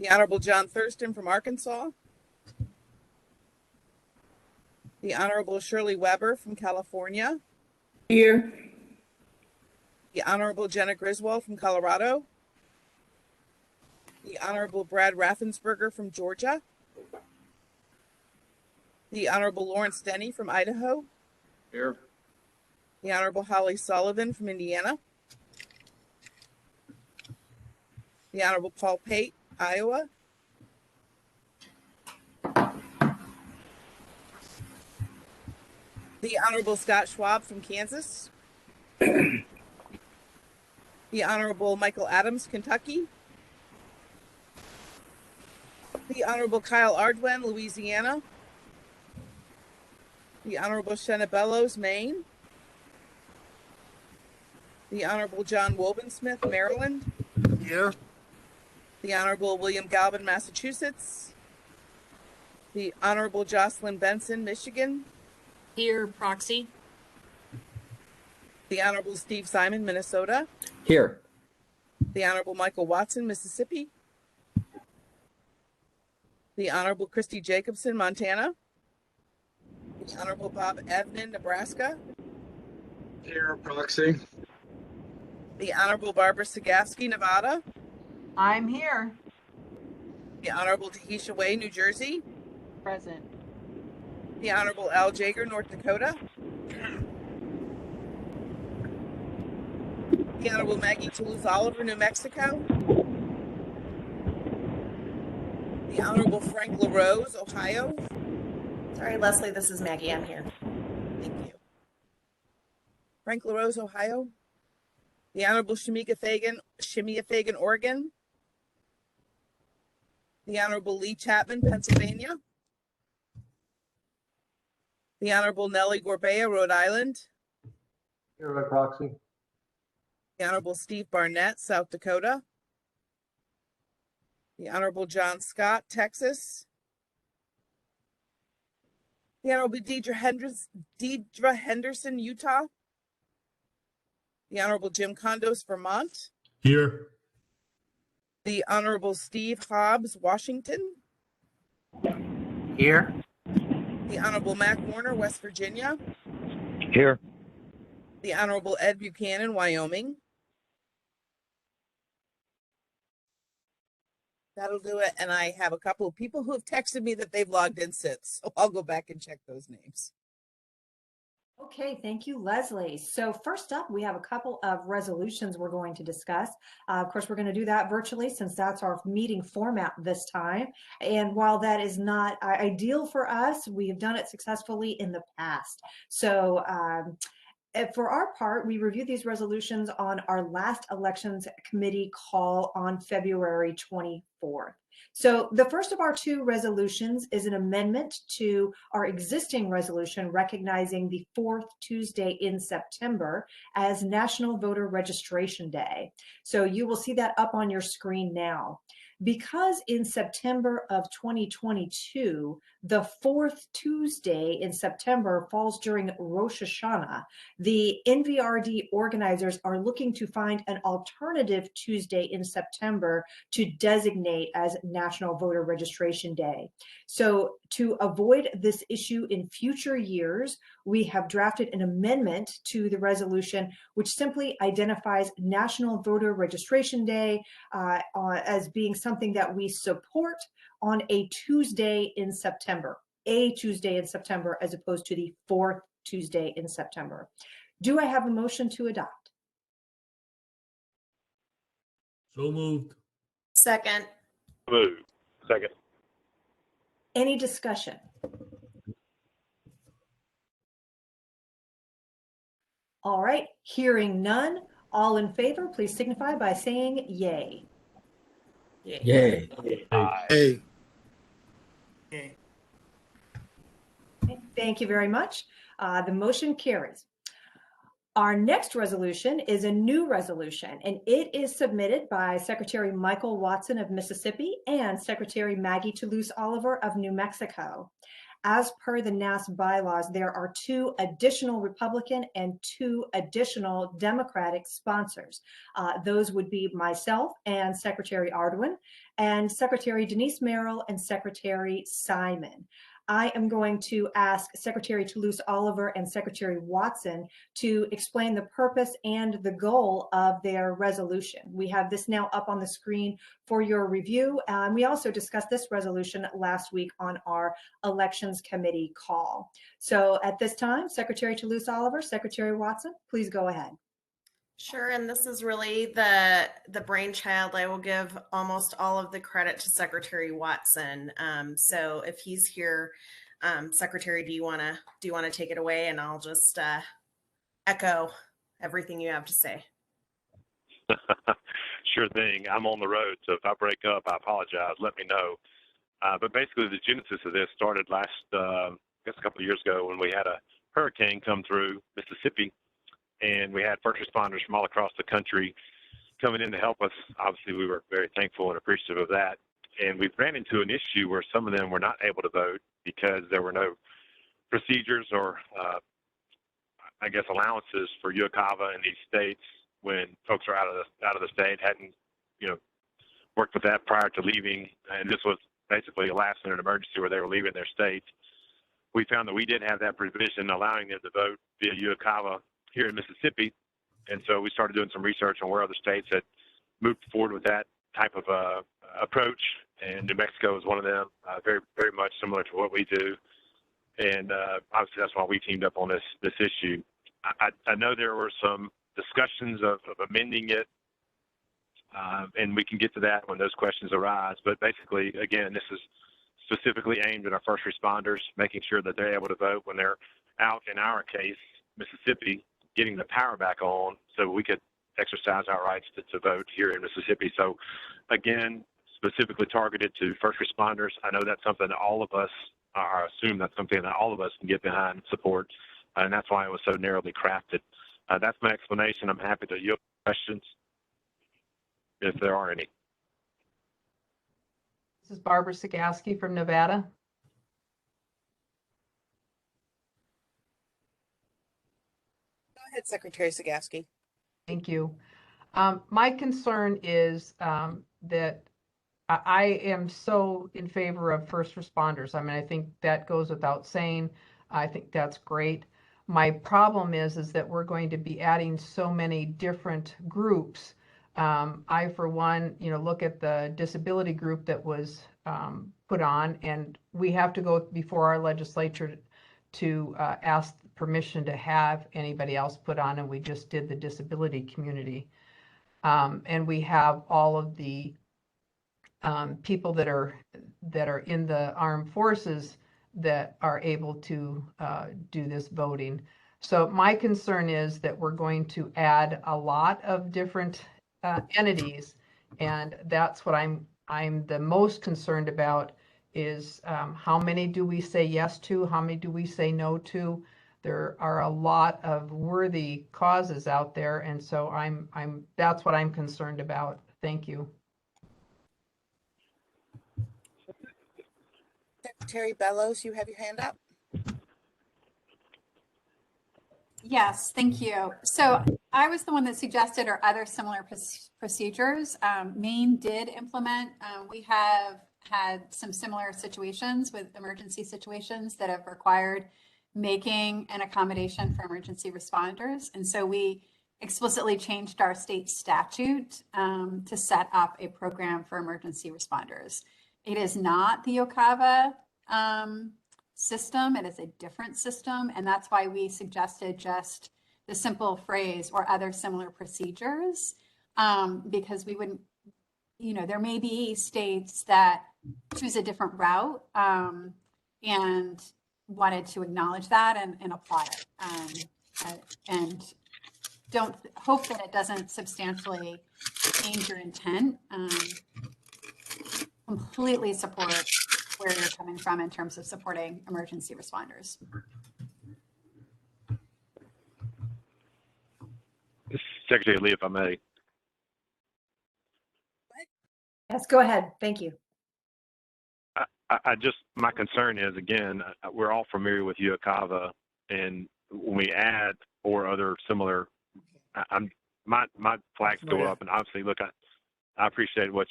The Honorable John Thurston from Arkansas. The Honorable Shirley Weber from California. Here. The Honorable Jenna Griswold from Colorado. The Honorable Brad Raffensperger from Georgia. The Honorable Lawrence Denny from Idaho. Here. The Honorable Holly Sullivan from Indiana. The Honorable Paul Pate, Iowa. The Honorable Scott Schwab from Kansas. The Honorable Michael Adams, Kentucky. The Honorable Kyle Ardwen, Louisiana. The Honorable Shenna Bellows, Maine. The Honorable John Wobensmith, Maryland. Here. The Honorable William Galvin, Massachusetts. The Honorable Jocelyn Benson, Michigan. Here, proxy. The Honorable Steve Simon, Minnesota. Here. The Honorable Michael Watson, Mississippi. The Honorable Christy Jacobson, Montana. The Honorable Bob Evnan, Nebraska. Here, proxy. The Honorable Barbara Sagafsky, Nevada. I'm here. The Honorable Tahisha Way, New Jersey. Present. The Honorable Al Jaeger, North Dakota. The Honorable Maggie Toulouse Oliver, New Mexico. The Honorable Frank LaRose, Ohio. Sorry, Leslie, this is Maggie. I'm here. Thank you. Frank LaRose, Ohio. The Honorable Shemia Fagan, Oregon. The Honorable Lee Chapman, Pennsylvania. The Honorable Nellie Gorbea, Rhode Island. Here by proxy. The Honorable Steve Barnett, South Dakota. The Honorable John Scott, Texas. The Honorable Deidre Henderson, Utah. The Honorable Jim Condos, Vermont. Here. The Honorable Steve Hobbs, Washington. Here. The Honorable Mac Warner, West Virginia. Here. The Honorable Ed Buchanan, Wyoming. That'll do it. And I have a couple of people who have texted me that they've logged in since, so I'll go back and check those names. Okay, thank you, Leslie. So first up, we have a couple of resolutions we're going to discuss. Of course, we're going to do that virtually since that's our meeting format this time. And while that is not ideal for us, we have done it successfully in the past. So for our part, we reviewed these resolutions on our last elections committee call on February 24th. So the first of our two resolutions is an amendment to our existing resolution recognizing the fourth Tuesday in September as National Voter Registration Day. So you will see that up on your screen now. Because in September of 2022, the fourth Tuesday in September falls during Rosh Hashanah, the NVRD organizers are looking to find an alternative Tuesday in September to designate as National Voter Registration Day. So to avoid this issue in future years, we have drafted an amendment to the resolution which simply identifies National Voter Registration Day as being something that we support on a Tuesday in September, as opposed to the fourth Tuesday in September. Do I have a motion to adopt? So moved. Second. Moved. Second. Any discussion? All right, hearing none, all in favor, please signify by saying yay. Yay. Aye. Okay, thank you very much. The motion carries. Our next resolution is a new resolution, and it is submitted by Secretary Michael Watson of Mississippi and Secretary Maggie Toulouse Oliver of New Mexico. As per the NASS bylaws, there are 2 additional Republican and 2 additional Democratic sponsors. Those would be myself and Secretary Ardwin, and Secretary Denise Merrill and Secretary Simon. I am going to ask Secretary Toulouse Oliver and Secretary Watson to explain the purpose and the goal of their resolution. We have this now up on the screen for your review. We also discussed this resolution last week on our Elections Committee call. So at this time, Secretary Toulouse Oliver, Secretary Watson, please go ahead. Sure, and this is really the brainchild. I will give almost all of the credit to Secretary Watson. So if he's here, Secretary, do you want to take it away, and I'll just echo everything you have to say. Sure thing. I'm on the road, so if I break up, I apologize. Let me know. But basically, the genesis of this started last, I guess, a couple of years ago when we had a hurricane come through Mississippi. And we had first responders from all across the country coming in to help us. Obviously, we were very thankful and appreciative of that. And we ran into an issue where some of them were not able to vote because there were no procedures or, I guess, allowances for UOCAVA in these states when folks are out of the state, hadn't, worked with that prior to leaving. And this was basically a last-minute emergency where they were leaving their states. We found that we did have that provision allowing them to vote via UOCAVA here in Mississippi, and so we started doing some research on where other states had moved forward with that type of approach, and New Mexico is one of them, very, very much similar to what we do, and obviously that's why we teamed up on this issue. I know there were some discussions of amending it, and we can get to that when those questions arise, but basically, again, this is specifically aimed at our first responders, making sure that they're able to vote when they're out, in our case, Mississippi, getting the power back on so we could exercise our rights to vote here in Mississippi. So again, specifically targeted to first responders. I know that's something that all of us, or I assume that's something that all of us can get behind and support, and that's why it was so narrowly crafted. That's my explanation. I'm happy to yield questions if there are any. This is Barbara Sagaski from Nevada. Go ahead, Secretary Sagaski. Thank you. My concern is that I am so in favor of first responders. I mean, I think that goes without saying. I think that's great. My problem is that we're going to be adding so many different groups. I, for one, look at the disability group that was put on, and we have to go before our legislature to ask permission to have anybody else put on, and we just did the disability community. And we have all of the people that are in the armed forces that are able to do this voting. So my concern is that we're going to add a lot of different entities, and that's what I'm the most concerned about is how many do we say yes to, how many do we say no to. There are a lot of worthy causes out there, and so that's what I'm concerned about. Thank you. Secretary Bellows, you have your hand up. Yes, thank you. So I was the one that suggested or other similar procedures. Maine did implement. We have had some similar situations with emergency situations that have required making an accommodation for emergency responders. And so we explicitly changed our state statute to set up a program for emergency responders. It is not the OCAVA system. It is a different system. And that's why we suggested just the simple phrase or other similar procedures, because we wouldn't, there may be states that choose a different route and wanted to acknowledge that and apply it. And don't hope that it doesn't substantially change your intent. Completely support where you're coming from in terms of supporting emergency responders. Secretary Lee, if I may. Yes, go ahead. Thank you. my concern is, again, we're all familiar with Uocava, and when we add or other similar, my flags go up, and obviously, look, I appreciate what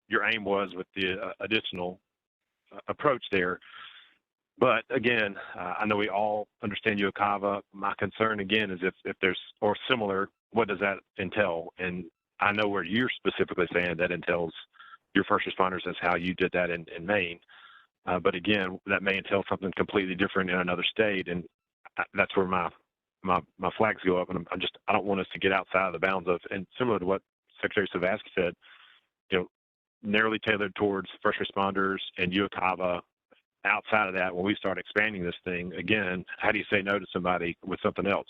your aim was with the additional approach there. But again, I know we all understand Uocava. My concern again is if there's or similar, what does that entail? And I know where you're specifically saying that entails your first responders as how you did that in Maine. But again, that may entail something completely different in another state, and that's where my flags go up. And I don't want us to get outside of the bounds of, and similar to what Secretary Savasky said, narrowly tailored towards first responders and Uocava. Outside of that, when we start expanding this thing again, how do you say no to somebody with something else?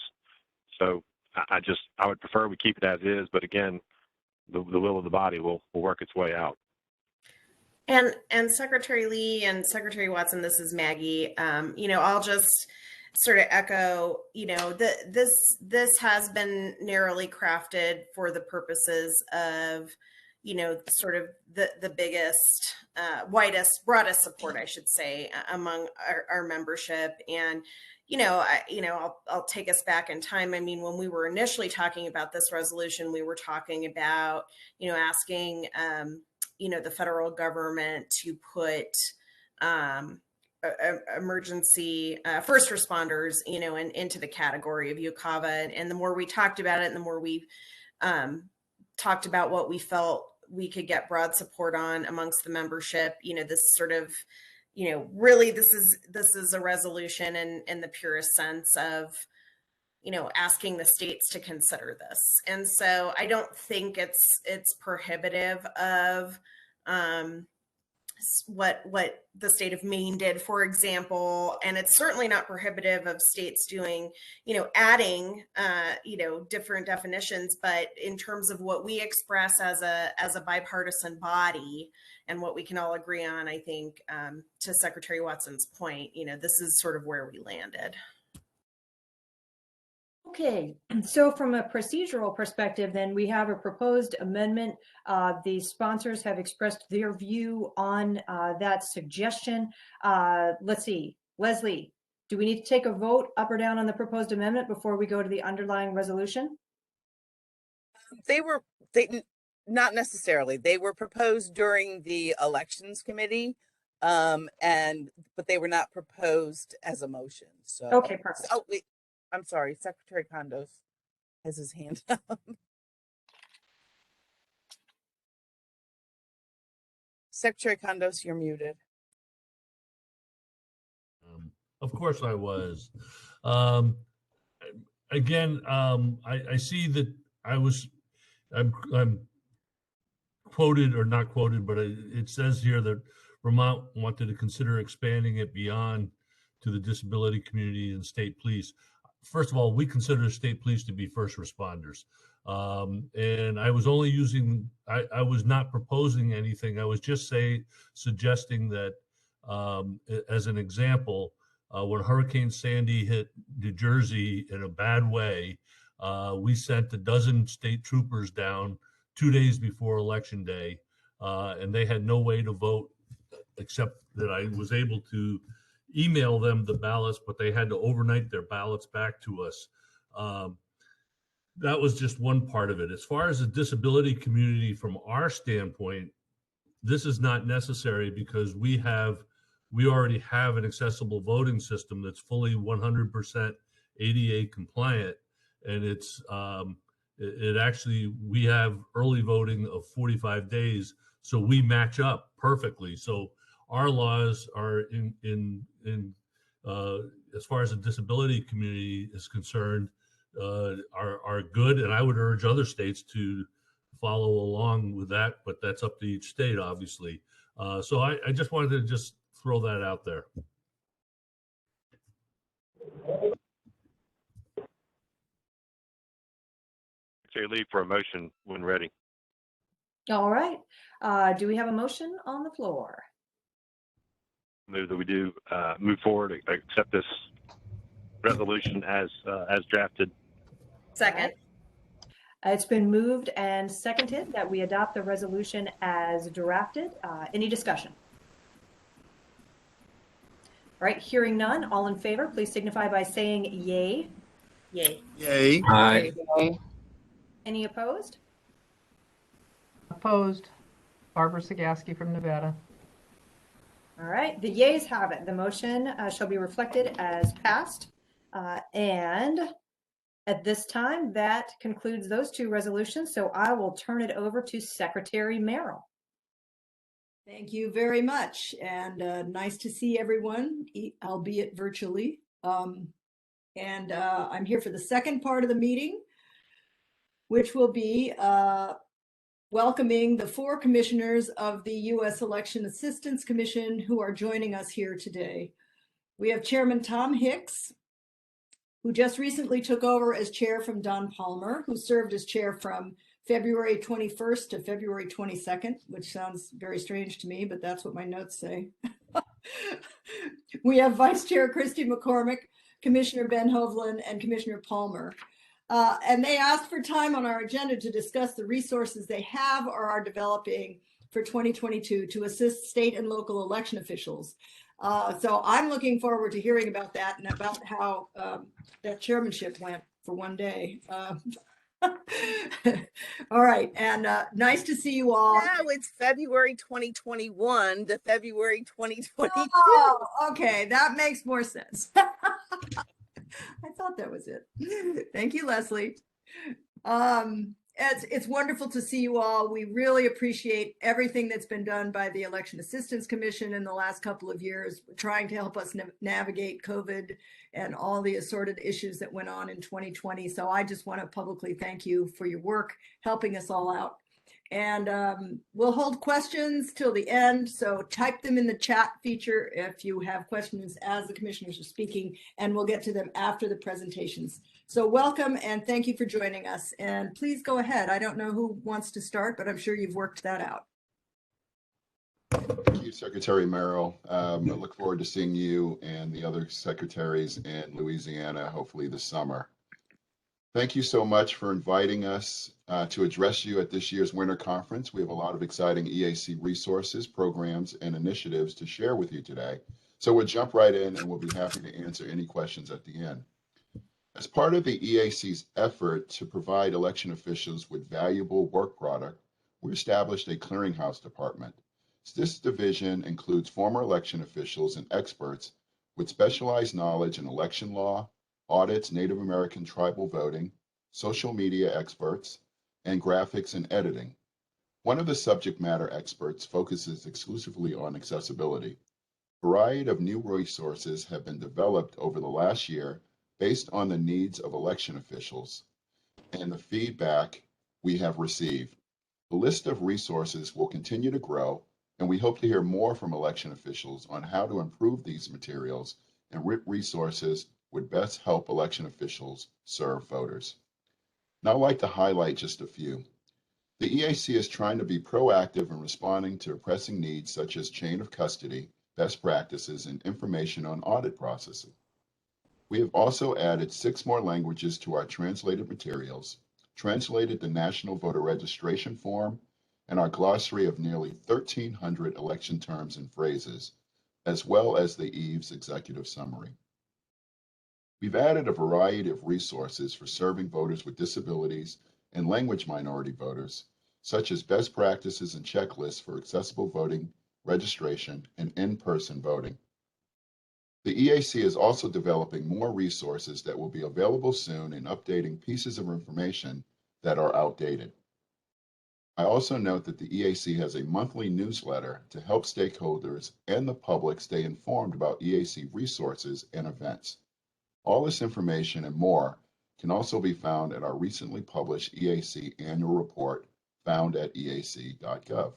So I would prefer we keep it as is, but again, the will of the body will work its way out. And Secretary Lee and Secretary Watson, this is Maggie. I'll just sort of echo, this has been narrowly crafted for the purposes of, sort of the biggest, widest, broadest support, I should say, among our membership. And, I'll take us back in time. I mean, when we were initially talking about this resolution, we were talking about, asking, the federal government to put emergency first responders, into the category of Uocava. And the more we talked about it, and the more we talked about what we felt we could get broad support on amongst the membership, this sort of, really this is a resolution in the purest sense of, asking the states to consider this. And so I don't think it's prohibitive of what the state of Maine did, for example, and it's certainly not prohibitive of states doing, adding, different definitions. But in terms of what we express as a bipartisan body and what we can all agree on, I think, to Secretary Watson's point, this is sort of where we landed. Okay, so from a procedural perspective, then we have a proposed amendment. The sponsors have expressed their view on that suggestion. Let's see, Leslie, do we need to take a vote up or down on the proposed amendment before we go to the underlying resolution? They not necessarily. They were proposed during the elections committee, but they were not proposed as a motion. So okay, perfect. Oh wait, I'm sorry. Secretary Condos has his hand up. Secretary Condos, you're muted. Of course I was. Again, I see that I'm quoted or not quoted, but it says here that Vermont wanted to consider expanding it beyond to the disability community and state police. First of all, we consider state police to be first responders. And I was only I was not proposing anything. I was just suggesting that as an example, when Hurricane Sandy hit New Jersey in a bad way, we sent a dozen state troopers down 2 days before Election Day, and they had no way to vote except that I was able to email them the ballots, but they had to overnight their ballots back to us. That was just one part of it. As far as the disability community, from our standpoint, this is not necessary because we already have an accessible voting system that's fully 100% ADA compliant, and we have early voting of 45 days, so we match up perfectly. So our laws are as far as the disability community is concerned, are good, and I would urge other states to follow along with that, but that's up to each state, obviously. So I just wanted to just throw that out there. Secretary Lee for a motion when ready. All right. Do we have a motion on the floor? Move that we do move forward, accept this resolution as drafted. Second. It's been moved and seconded that we adopt the resolution as drafted. Any discussion? All right, hearing none, all in favor, please signify by saying yay. Yay. Yay. Aye. Any opposed? Opposed, Barbara Sagaski from Nevada. All right, the yeas have it. The motion shall be reflected as passed. And at this time, that concludes those two resolutions. So I will turn it over to Secretary Merrill. Thank you very much, and nice to see everyone, albeit virtually. I'm here for the second part of the meeting, which will be welcoming the 4 commissioners of the U.S. Election Assistance Commission who are joining us here today. We have Chairman Tom Hicks, who just recently took over as chair from Don Palmer, who served as chair from February 21st to February 22nd, which sounds very strange to me, but that's what my notes say. We have Vice Chair Christy McCormick, Commissioner Ben Hovland, and Commissioner Palmer. And they asked for time on our agenda to discuss the resources they have or are developing for 2022 to assist state and local election officials. So I'm looking forward to hearing about that and about how that chairmanship went for one day. All right, and nice to see you all. Now it's February 2021 to February 2022. Oh, okay, that makes more sense. I thought that was it. Thank you, Leslie. It's wonderful to see you all. We really appreciate everything that's been done by the Election Assistance Commission in the last couple of years, trying to help us navigate COVID and all the assorted issues that went on in 2020. So I just want to publicly thank you for your work, helping us all out. And we'll hold questions till the end. So type them in the chat feature if you have questions as the commissioners are speaking, and we'll get to them after the presentations. So welcome and thank you for joining us. And please go ahead. I don't know who wants to start, but I'm sure you've worked that out. Thank you, Secretary Merrill. I look forward to seeing you and the other secretaries in Louisiana, hopefully this summer. Thank you so much for inviting us to address you at this year's Winter Conference. We have a lot of exciting EAC resources, programs, and initiatives to share with you today. So we'll jump right in and we'll be happy to answer any questions at the end. As part of the EAC's effort to provide election officials with valuable work product, we established a clearinghouse department. This division includes former election officials and experts with specialized knowledge in election law, audits, Native American tribal voting, social media experts, and graphics and editing. One of the subject matter experts focuses exclusively on accessibility. A variety of new resources have been developed over the last year based on the needs of election officials and the feedback we have received. The list of resources will continue to grow, and we hope to hear more from election officials on how to improve these materials and what resources would best help election officials serve voters. Now I'd like to highlight just a few. The EAC is trying to be proactive in responding to pressing needs such as chain of custody, best practices, and information on audit processing. We have also added 6 more languages to our translated materials, translated the National Voter Registration Form, and our glossary of nearly 1,300 election terms and phrases, as well as the EVE's executive summary. We've added a variety of resources for serving voters with disabilities and language minority voters, such as best practices and checklists for accessible voting, registration, and in-person voting. The EAC is also developing more resources that will be available soon and updating pieces of information that are outdated. I also note that the EAC has a monthly newsletter to help stakeholders and the public stay informed about EAC resources and events. All this information and more can also be found at our recently published EAC annual report found at eac.gov.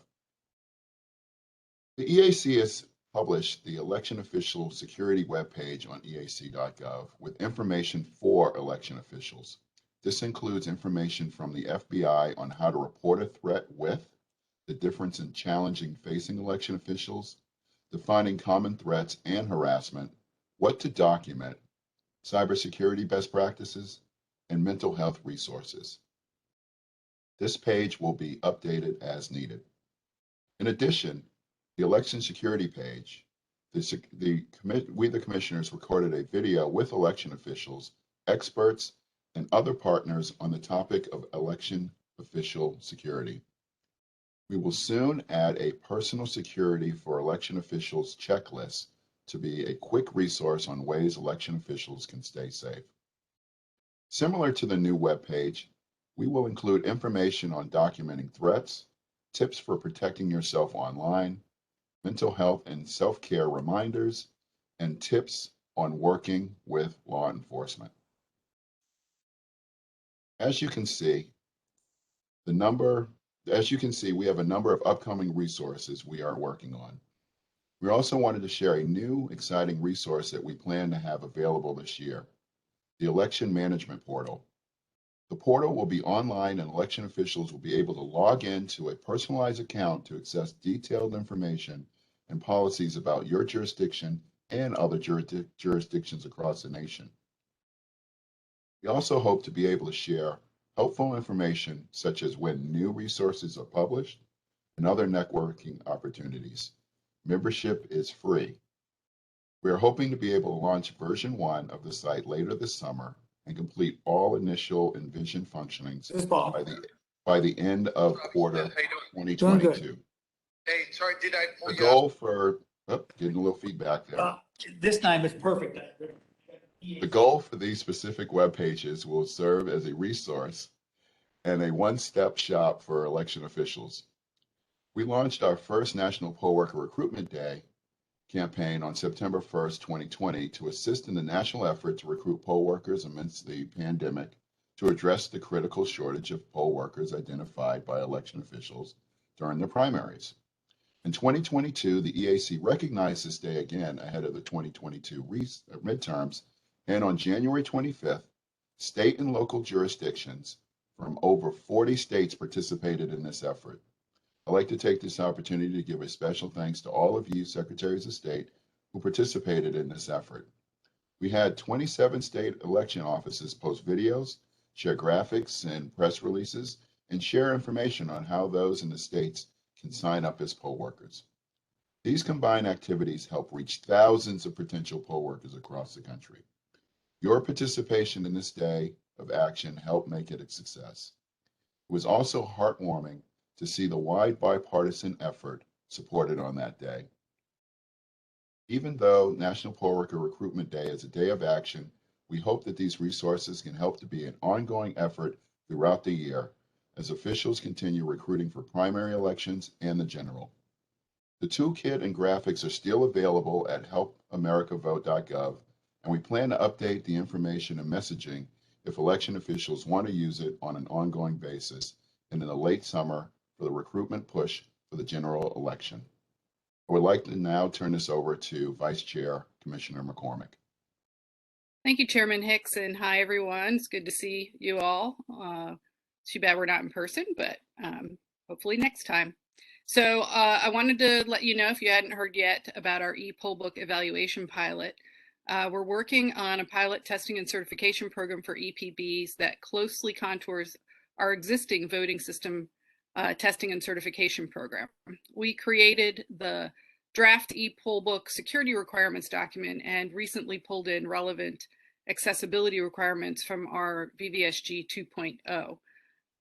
The EAC has published the election official security webpage on eac.gov with information for election officials. This includes information from the FBI on how to report a threat with, the difference in challenging facing election officials, defining common threats and harassment, what to document, cybersecurity best practices, and mental health resources. This page will be updated as needed. In addition, the election security page We, the commissioners, recorded a video with election officials, experts, and other partners on the topic of election official security. We will soon add a personal security for election officials checklist to be a quick resource on ways election officials can stay safe. Similar to the new webpage, we will include information on documenting threats, tips for protecting yourself online, mental health and self-care reminders, and tips on working with law enforcement. As you can see, we have a number of upcoming resources we are working on. We also wanted to share a new, exciting resource that we plan to have available this year, the Election Management Portal. The portal will be online and election officials will be able to log into a personalized account to access detailed information and policies about your jurisdiction and other jurisdictions across the nation. We also hope to be able to share helpful information such as when new resources are published and other networking opportunities. Membership is free. We are hoping to be able to launch version 1 of the site later this summer and complete all initial envisioned functionings by the end of quarter 2022. Hey, sorry, did I? The goal for, getting a little feedback there. This time is perfect. The goal for these specific web pages will serve as a resource and a one-stop shop for election officials. We launched our first National Poll Worker Recruitment Day campaign on September 1st, 2020 to assist in the national effort to recruit poll workers amidst the pandemic to address the critical shortage of poll workers identified by election officials during the primaries. In 2022, the EAC recognized this day again ahead of the 2022 midterms, and on January 25th, state and local jurisdictions from over 40 states participated in this effort. I'd like to take this opportunity to give a special thanks to all of you Secretaries of State who participated in this effort. We had 27 state election offices post videos, share graphics and press releases, and share information on how those in the states can sign up as poll workers. These combined activities help reach thousands of potential poll workers across the country. Your participation in this day of action helped make it a success. It was also heartwarming to see the wide bipartisan effort supported on that day. Even though National Poll Worker Recruitment Day is a day of action, we hope that these resources can help to be an ongoing effort throughout the year as officials continue recruiting for primary elections and the general. The toolkit and graphics are still available at helpamericavote.gov, and we plan to update the information and messaging if election officials want to use it on an ongoing basis and in the late summer for the recruitment push for the general election. I would like to now turn this over to Vice Chair Commissioner McCormick. Thank you, Chairman Hicks, and hi, everyone. It's good to see you all. Too bad we're not in person, but hopefully next time. So I wanted to let you know, if you hadn't heard yet, about our e-poll book evaluation pilot. We're working on a pilot testing and certification program for EPBs that closely contours our existing voting system testing and certification program. We created the draft e-poll book security requirements document and recently pulled in relevant accessibility requirements from our VVSG 2.0.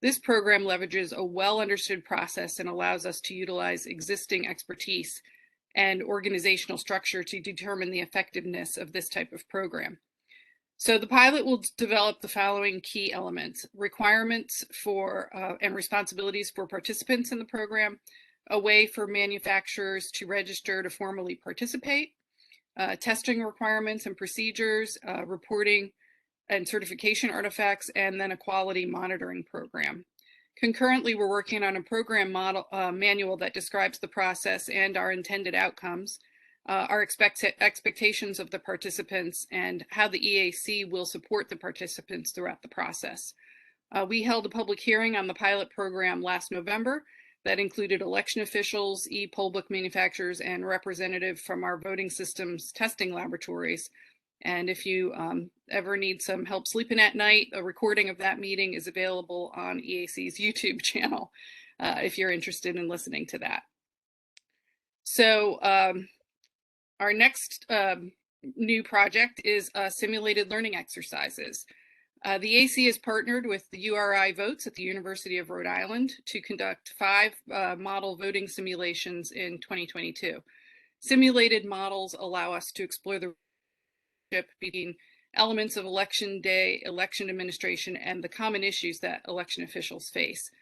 This program leverages a well-understood process and allows us to utilize existing expertise and organizational structure to determine the effectiveness of this type of program. So the pilot will develop the following key elements: requirements for and responsibilities for participants in the program, a way for manufacturers to register to formally participate, testing requirements and procedures, reporting and certification artifacts, and then a quality monitoring program. Concurrently, we're working on a program manual that describes the process and our intended outcomes, our expectations of the participants, and how the EAC will support the participants throughout the process. We held a public hearing on the pilot program last November that included election officials, e-poll book manufacturers, and representative from our voting systems testing laboratories. And if you ever need some help sleeping at night, a recording of that meeting is available on EAC's YouTube channel if you're interested in listening to that. So Our next new project is simulated learning exercises. The AC has partnered with the URI Votes at the University of Rhode Island to conduct 5 model voting simulations in 2022. Simulated models allow us to explore the relationship between elements of election day, election administration, and the common issues that election officials face.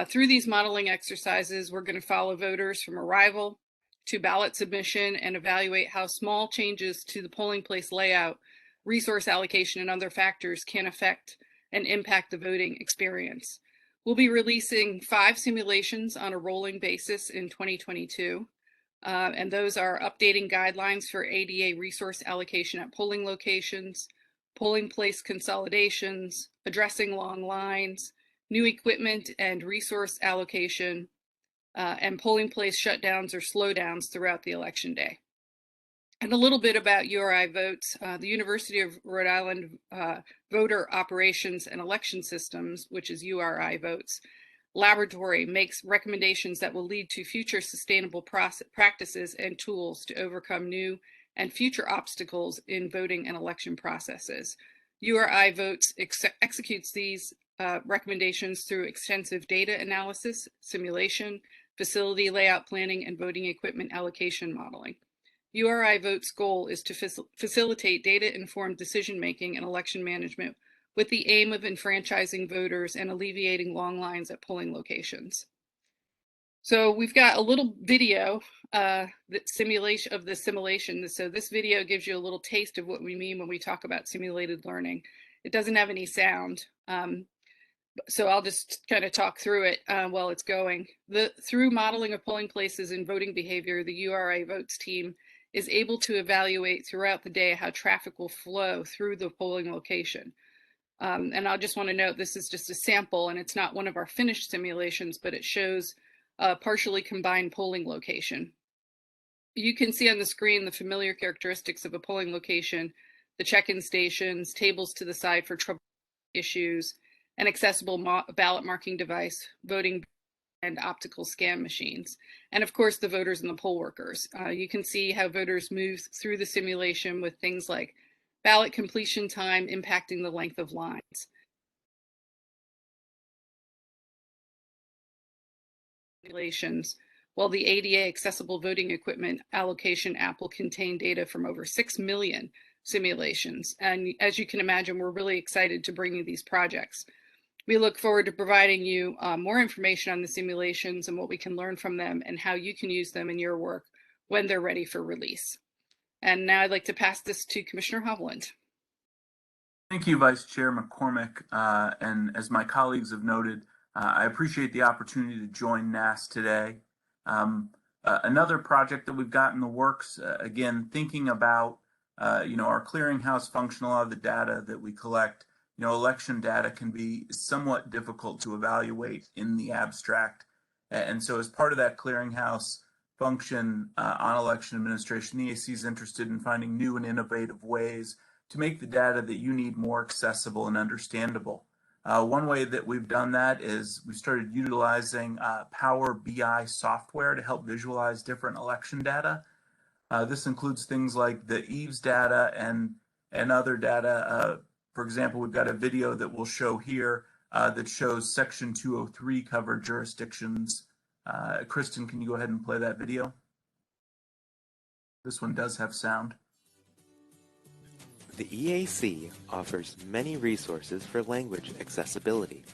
Through these modeling exercises, we're going to follow voters from arrival to ballot submission and evaluate how small changes to the polling place layout, resource allocation, and other factors can affect and impact the voting experience. We'll be releasing 5 simulations on a rolling basis in 2022. And those are updating guidelines for ADA resource allocation at polling locations, polling place consolidations, addressing long lines, new equipment and resource allocation, and polling place shutdowns or slowdowns throughout the election day. And a little bit about URI Votes. The University of Rhode Island Voter Operations and Election Systems, which is URI Votes, laboratory makes recommendations that will lead to future sustainable practices and tools to overcome new and future obstacles in voting and election processes. URI Votes executes these recommendations through extensive data analysis, simulation, facility layout planning, and voting equipment allocation modeling. URI Votes' goal is to facilitate data-informed decision-making and election management with the aim of enfranchising voters and alleviating long lines at polling locations. So we've got a little video of the simulation. So this video gives you a little taste of what we mean when we talk about simulated learning. It doesn't have any sound. So I'll just kind of talk through it while it's going. Through modeling of polling places and voting behavior, the URI Votes team is able to evaluate throughout the day how traffic will flow through the polling location. And I just want to note this is just a sample and it's not one of our finished simulations, but it shows a partially combined polling location. You can see on the screen the familiar characteristics of a polling location, the check-in stations, tables to the side for trouble issues, an accessible ballot marking device, voting and optical scan machines, and of course the voters and the poll workers. You can see how voters move through the simulation with things like ballot completion time impacting the length of lines. Simulations, while the ADA accessible voting equipment allocation app will contain data from over 6 million simulations. And as you can imagine, we're really excited to bring you these projects. We look forward to providing you more information on the simulations and what we can learn from them and how you can use them in your work when they're ready for release. And now I'd like to pass this to Commissioner Hovland. Thank you, Vice Chair McCormick. And as my colleagues have noted, I appreciate the opportunity to join NASS today. Another project that we've got in the works, again, thinking about our clearinghouse function, a lot of the data that we collect. Election data can be somewhat difficult to evaluate in the abstract. And so as part of that clearinghouse function on election administration, the EAC is interested in finding new and innovative ways to make the data that you need more accessible and understandable. One way that we've done that is we started utilizing Power BI software to help visualize different election data. This includes things like the EVES data and other data. For example, we've got a video that we'll show here that shows Section 203 covered jurisdictions. Kristen, can you go ahead and play that video? This one does have sound. The EAC offers many resources for language accessibility.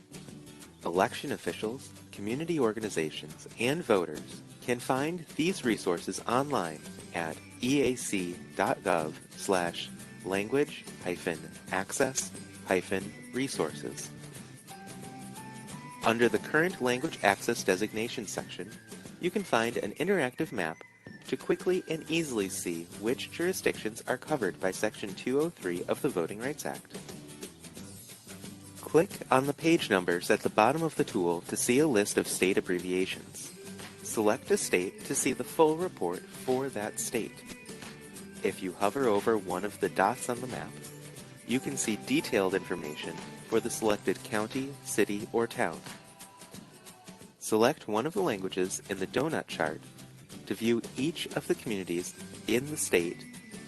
Election officials, community organizations, and voters can find these resources online at eac.gov/language-access-resources. Under the current language access designation section, you can find an interactive map to quickly and easily see which jurisdictions are covered by Section 203 of the Voting Rights Act. Click on the page numbers at the bottom of the tool to see a list of state abbreviations. Select a state to see the full report for that state. If you hover over one of the dots on the map, you can see detailed information for the selected county, city, or town. Select one of the languages in the donut chart to view each of the communities in the state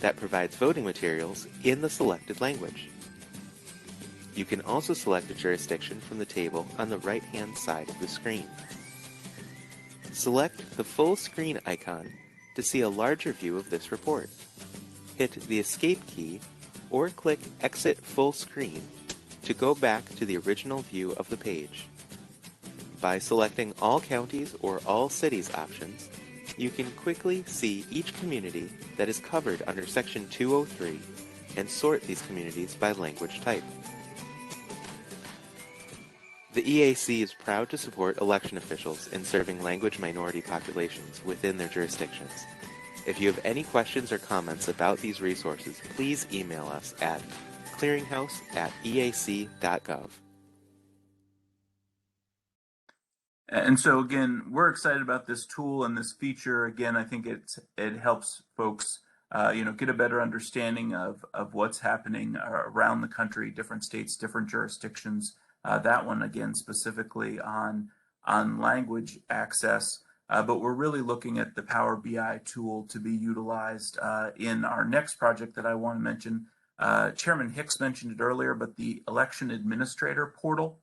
that provides voting materials in the selected language. You can also select a jurisdiction from the table on the right-hand side of the screen. Select the full screen icon to see a larger view of this report. Hit the Escape key or click Exit Full Screen to go back to the original view of the page. By selecting All Counties or All Cities options, you can quickly see each community that is covered under Section 203 and sort these communities by language type. The EAC is proud to support election officials in serving language minority populations within their jurisdictions. If you have any questions or comments about these resources, please email us at clearinghouse@eac.gov. And so again, we're excited about this tool and this feature. Again, I think it helps folks get a better understanding of what's happening around the country, different states, different jurisdictions. That one again specifically on language access. But we're really looking at the Power BI tool to be utilized in our next project that I want to mention. Chairman Hicks mentioned it earlier, but the election administrator portal.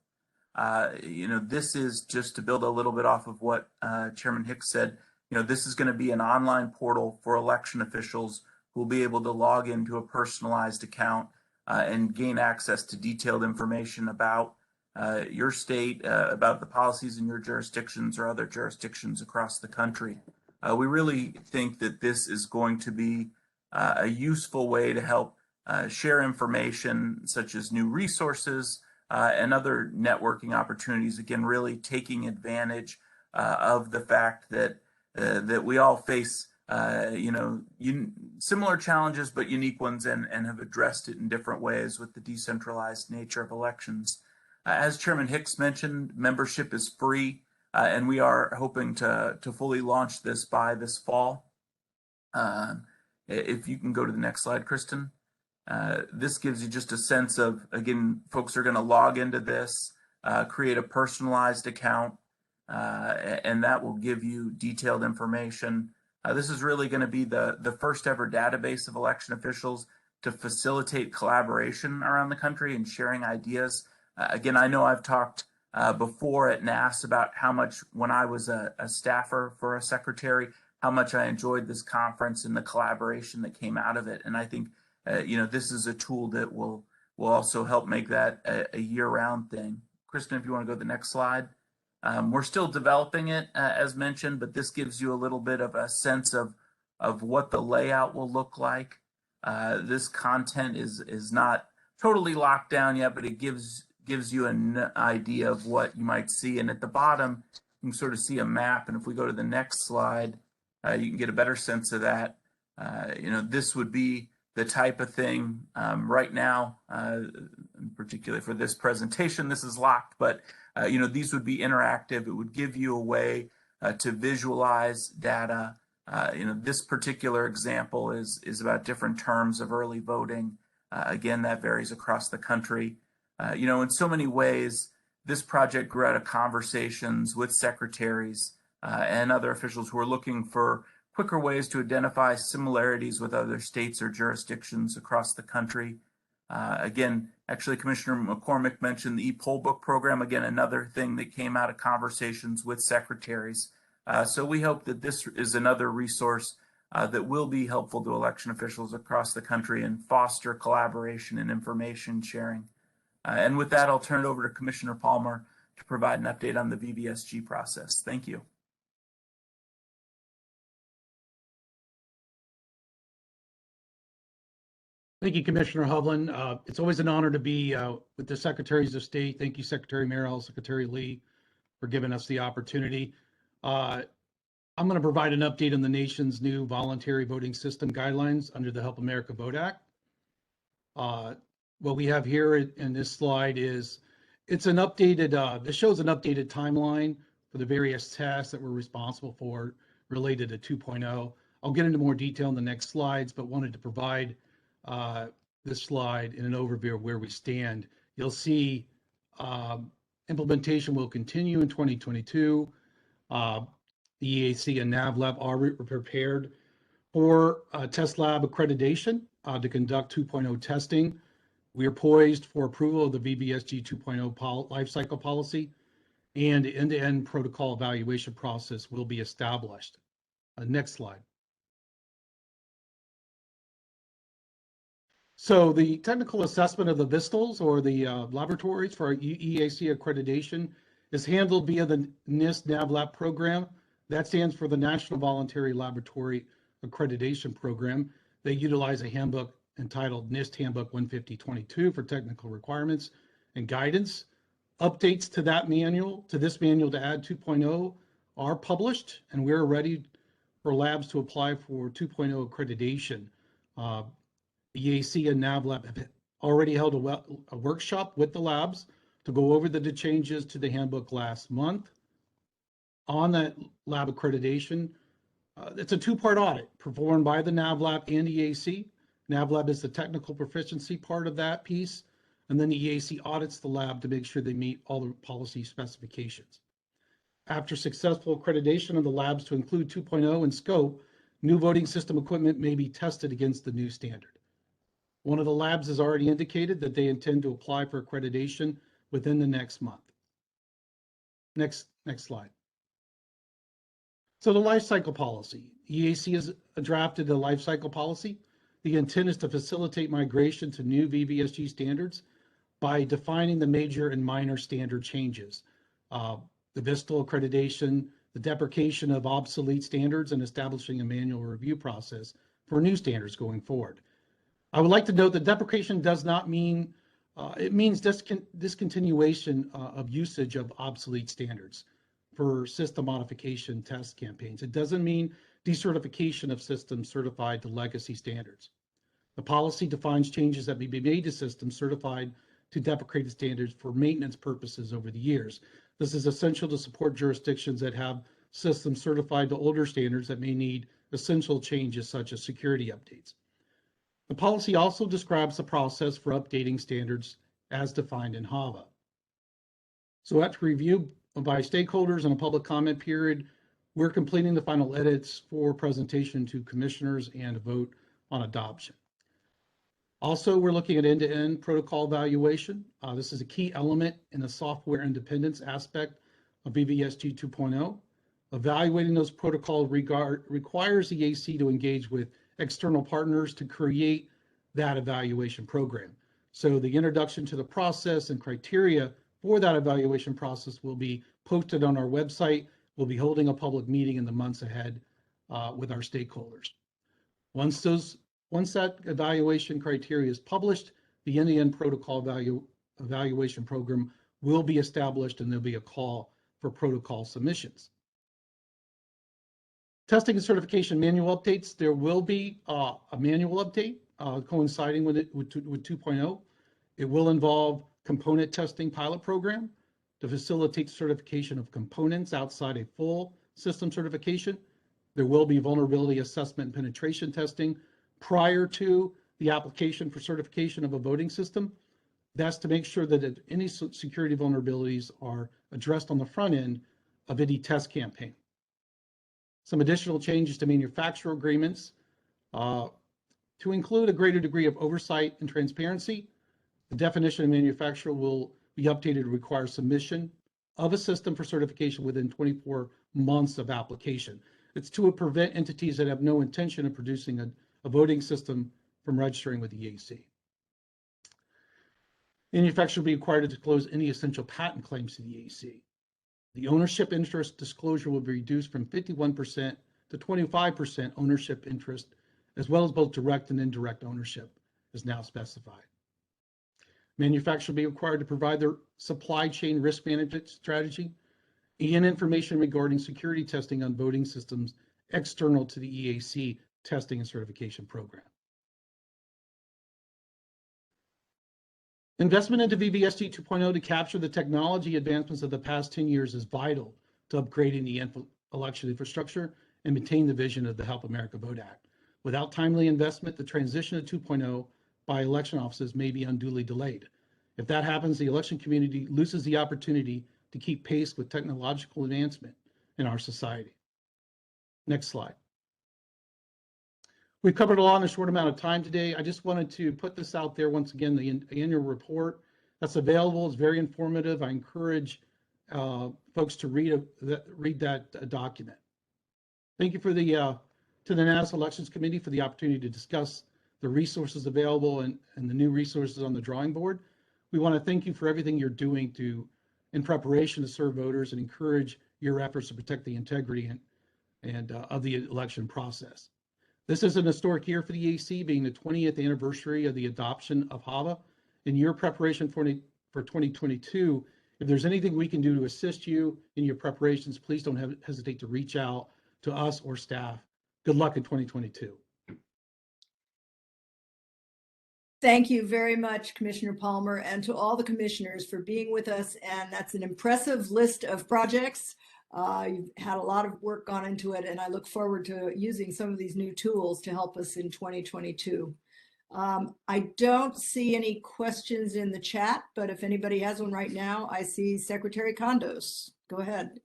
This is just to build a little bit off of what Chairman Hicks said. This is going to be an online portal for election officials who will be able to log into a personalized account and gain access to detailed information about your state, about the policies in your jurisdictions or other jurisdictions across the country. We really think that this is going to be a useful way to help share information such as new resources, and other networking opportunities. Again, really taking advantage of the fact that we all face similar challenges but unique ones, and have addressed it in different ways with the decentralized nature of elections. As Chairman Hicks mentioned, membership is free, and we are hoping to fully launch this by this fall. If you can go to the next slide, Kristen. This gives you just a sense of, again, folks are going to log into this, create a personalized account, and that will give you detailed information. This is really going to be the first ever database of election officials to facilitate collaboration around the country and sharing ideas. Again, I know I've talked before at NASS about how much, when I was a staffer for a secretary, how much I enjoyed this conference and the collaboration that came out of it. And I think this is a tool that will also help make that a year-round thing. Kristen, if you want to go to the next slide. We're still developing it, as mentioned, but this gives you a little bit of a sense of what the layout will look like. This content is not totally locked down yet, but it gives you an idea of what you might see. And at the bottom, you can sort of see a map. And if we go to the next slide, you can get a better sense of that. This would be the type of thing right now, particularly for this presentation, this is locked, but these would be interactive. It would give you a way to visualize data. This particular example is about different terms of early voting. Again, that varies across the country. In so many ways, this project grew out of conversations with secretaries and other officials who are looking for quicker ways to identify similarities with other states or jurisdictions across the country. Again, actually, Commissioner McCormick mentioned the e-poll book program. Again, another thing that came out of conversations with secretaries. So we hope that this is another resource that will be helpful to election officials across the country and foster collaboration and information sharing. And with that, I'll turn it over to Commissioner Palmer to provide an update on the VBSG process. Thank you. Thank you, Commissioner Hovland. It's always an honor to be with the Secretaries of State. Thank you, Secretary Merrill, Secretary Lee, for giving us the opportunity. I'm going to provide an update on the nation's new voluntary voting system guidelines under the Help America Vote Act. What we have here in this slide is, it's an updated, this shows an updated timeline for the various tasks that we're responsible for related to 2.0. I'll get into more detail in the next slides, but wanted to provide this slide in an overview of where we stand. You'll see implementation will continue in 2022. The EAC and NAVLab are prepared for test lab accreditation to conduct 2.0 testing. We are poised for approval of the VBSG 2.0 lifecycle policy, and the end-to-end protocol evaluation process will be established. Next slide. So the technical assessment of the VISTLs, or the laboratories for EAC accreditation, is handled via the NISS NAVLab program. That stands for the National Voluntary Laboratory Accreditation Program. They utilize a handbook entitled NIST Handbook 15022 for technical requirements and guidance. Updates to that manual, to this manual to add 2.0, are published, and we're ready for labs to apply for 2.0 accreditation. EAC and NAVLab have already held a workshop with the labs to go over the changes to the handbook last month. On that lab accreditation, it's a two-part audit performed by the NAVLab and EAC. NAVLab is the technical proficiency part of that piece, and then the EAC audits the lab to make sure they meet all the policy specifications. After successful accreditation of the labs to include 2.0 in scope, new voting system equipment may be tested against the new standard. One of the labs has already indicated that they intend to apply for accreditation within the next month. Next slide. So the life cycle policy. EAC has drafted a life cycle policy. The intent is to facilitate migration to new VBSG standards by defining the major and minor standard changes. The VISTL accreditation, the deprecation of obsolete standards, and establishing a manual review process for new standards going forward. I would like to note that deprecation does not mean, it means discontinuation of usage of obsolete standards for system modification test campaigns. It doesn't mean decertification of systems certified to legacy standards. The policy defines changes that may be made to systems certified to deprecated standards for maintenance purposes over the years. This is essential to support jurisdictions that have systems certified to older standards that may need essential changes such as security updates. The policy also describes the process for updating standards as defined in HAVA. So after review by stakeholders and a public comment period, we're completing the final edits for presentation to commissioners and a vote on adoption. Also, we're looking at end-to-end protocol evaluation. This is a key element in the software independence aspect of VBSG 2.0. Evaluating those protocols requires the EAC to engage with external partners to create that evaluation program. So the introduction to the process and criteria for that evaluation process will be posted on our website. We'll be holding a public meeting in the months ahead with our stakeholders. Once that evaluation criteria is published, the end-to-end protocol evaluation program will be established, and there'll be a call for protocol submissions. Testing and certification manual updates. There will be a manual update coinciding with 2.0. It will involve component testing pilot program to facilitate certification of components outside a full system certification. There will be vulnerability assessment and penetration testing prior to the application for certification of a voting system. That's to make sure that any security vulnerabilities are addressed on the front end of any test campaign. Some additional changes to manufacturer agreements to include a greater degree of oversight and transparency. The definition of manufacturer will be updated to require submission of a system for certification within 24 months of application. It's to prevent entities that have no intention of producing a voting system from registering with the EAC. Manufacturer will be required to disclose any essential patent claims to the EAC. The ownership interest disclosure will be reduced from 51% to 25% ownership interest, as well as both direct and indirect ownership is now specified. Manufacturer will be required to provide their supply chain risk management strategy and information regarding security testing on voting systems external to the EAC testing and certification program. Investment into VBSG 2.0 to capture the technology advancements of the past 10 years is vital to upgrading the election infrastructure and maintain the vision of the Help America Vote Act. Without timely investment, the transition to 2.0 by election offices may be unduly delayed. If that happens, the election community loses the opportunity to keep pace with technological advancement in our society. Next slide. We've covered a lot in a short amount of time today. I just wanted to put this out there once again, the annual report that's available is very informative. I encourage folks to read that document. Thank you for to the NASS Elections Committee for the opportunity to discuss the resources available and the new resources on the drawing board. We want to thank you for everything you're doing in preparation to serve voters and encourage your efforts to protect the integrity of the election process. This is an historic year for the EAC, being the 20th anniversary of the adoption of HAVA. In your preparation for 2022, if there's anything we can do to assist you in your preparations, please don't hesitate to reach out to us or staff. Good luck in 2022. Thank you very much, Commissioner Palmer, and to all the commissioners for being with us. And that's an impressive list of projects. You've had a lot of work gone into it, and I look forward to using some of these new tools to help us in 2022. I don't see any questions in the chat, but if anybody has one right now, I see Secretary Condos. Go ahead.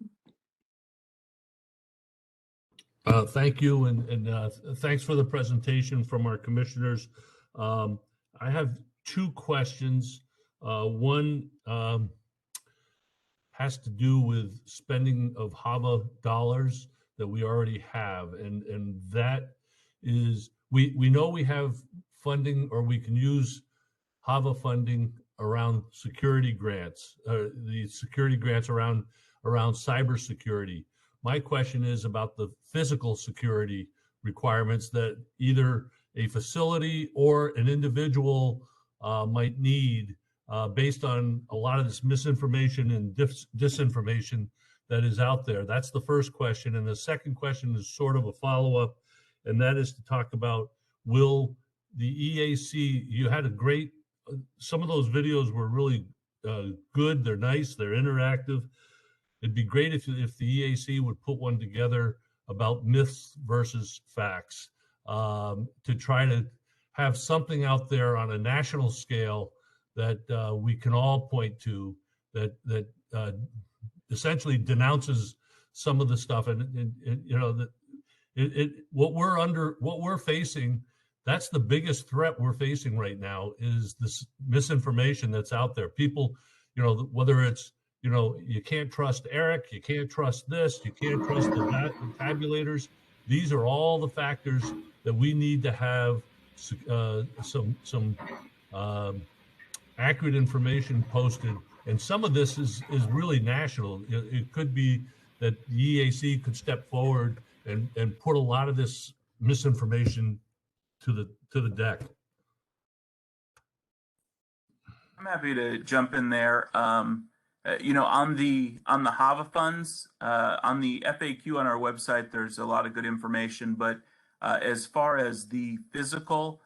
Thank you, and thanks for the presentation from our commissioners. I have two questions. One has to do with spending of HAVA dollars that we already have, and that is, we know we have funding, or we can use HAVA funding around security grants, the security grants around cybersecurity. My question is about the physical security requirements that either a facility or an individual might need based on a lot of this misinformation and disinformation that is out there. That's the first question. And the second question is sort of a follow-up, and that is to talk about, will the EAC, you had a great, some of those videos were really good, they're nice, they're interactive. It'd be great if the EAC would put one together about myths versus facts, to try to have something out there on a national scale that we can all point to, that essentially denounces some of the stuff. And you know, that what we're facing, that's the biggest threat we're facing right now, is this misinformation that's out there. People, you know, whether it's, you know, you can't trust Eric, you can't trust this, you can't trust the tabulators. These are all the factors that we need to have some accurate information posted. And some of this is really national. It could be that the EAC could step forward and put a lot of this misinformation to the deck. I'm happy to jump in there. You know, on the HAVA funds, on the FAQ on our website, there's a lot of good information. But as far as the physical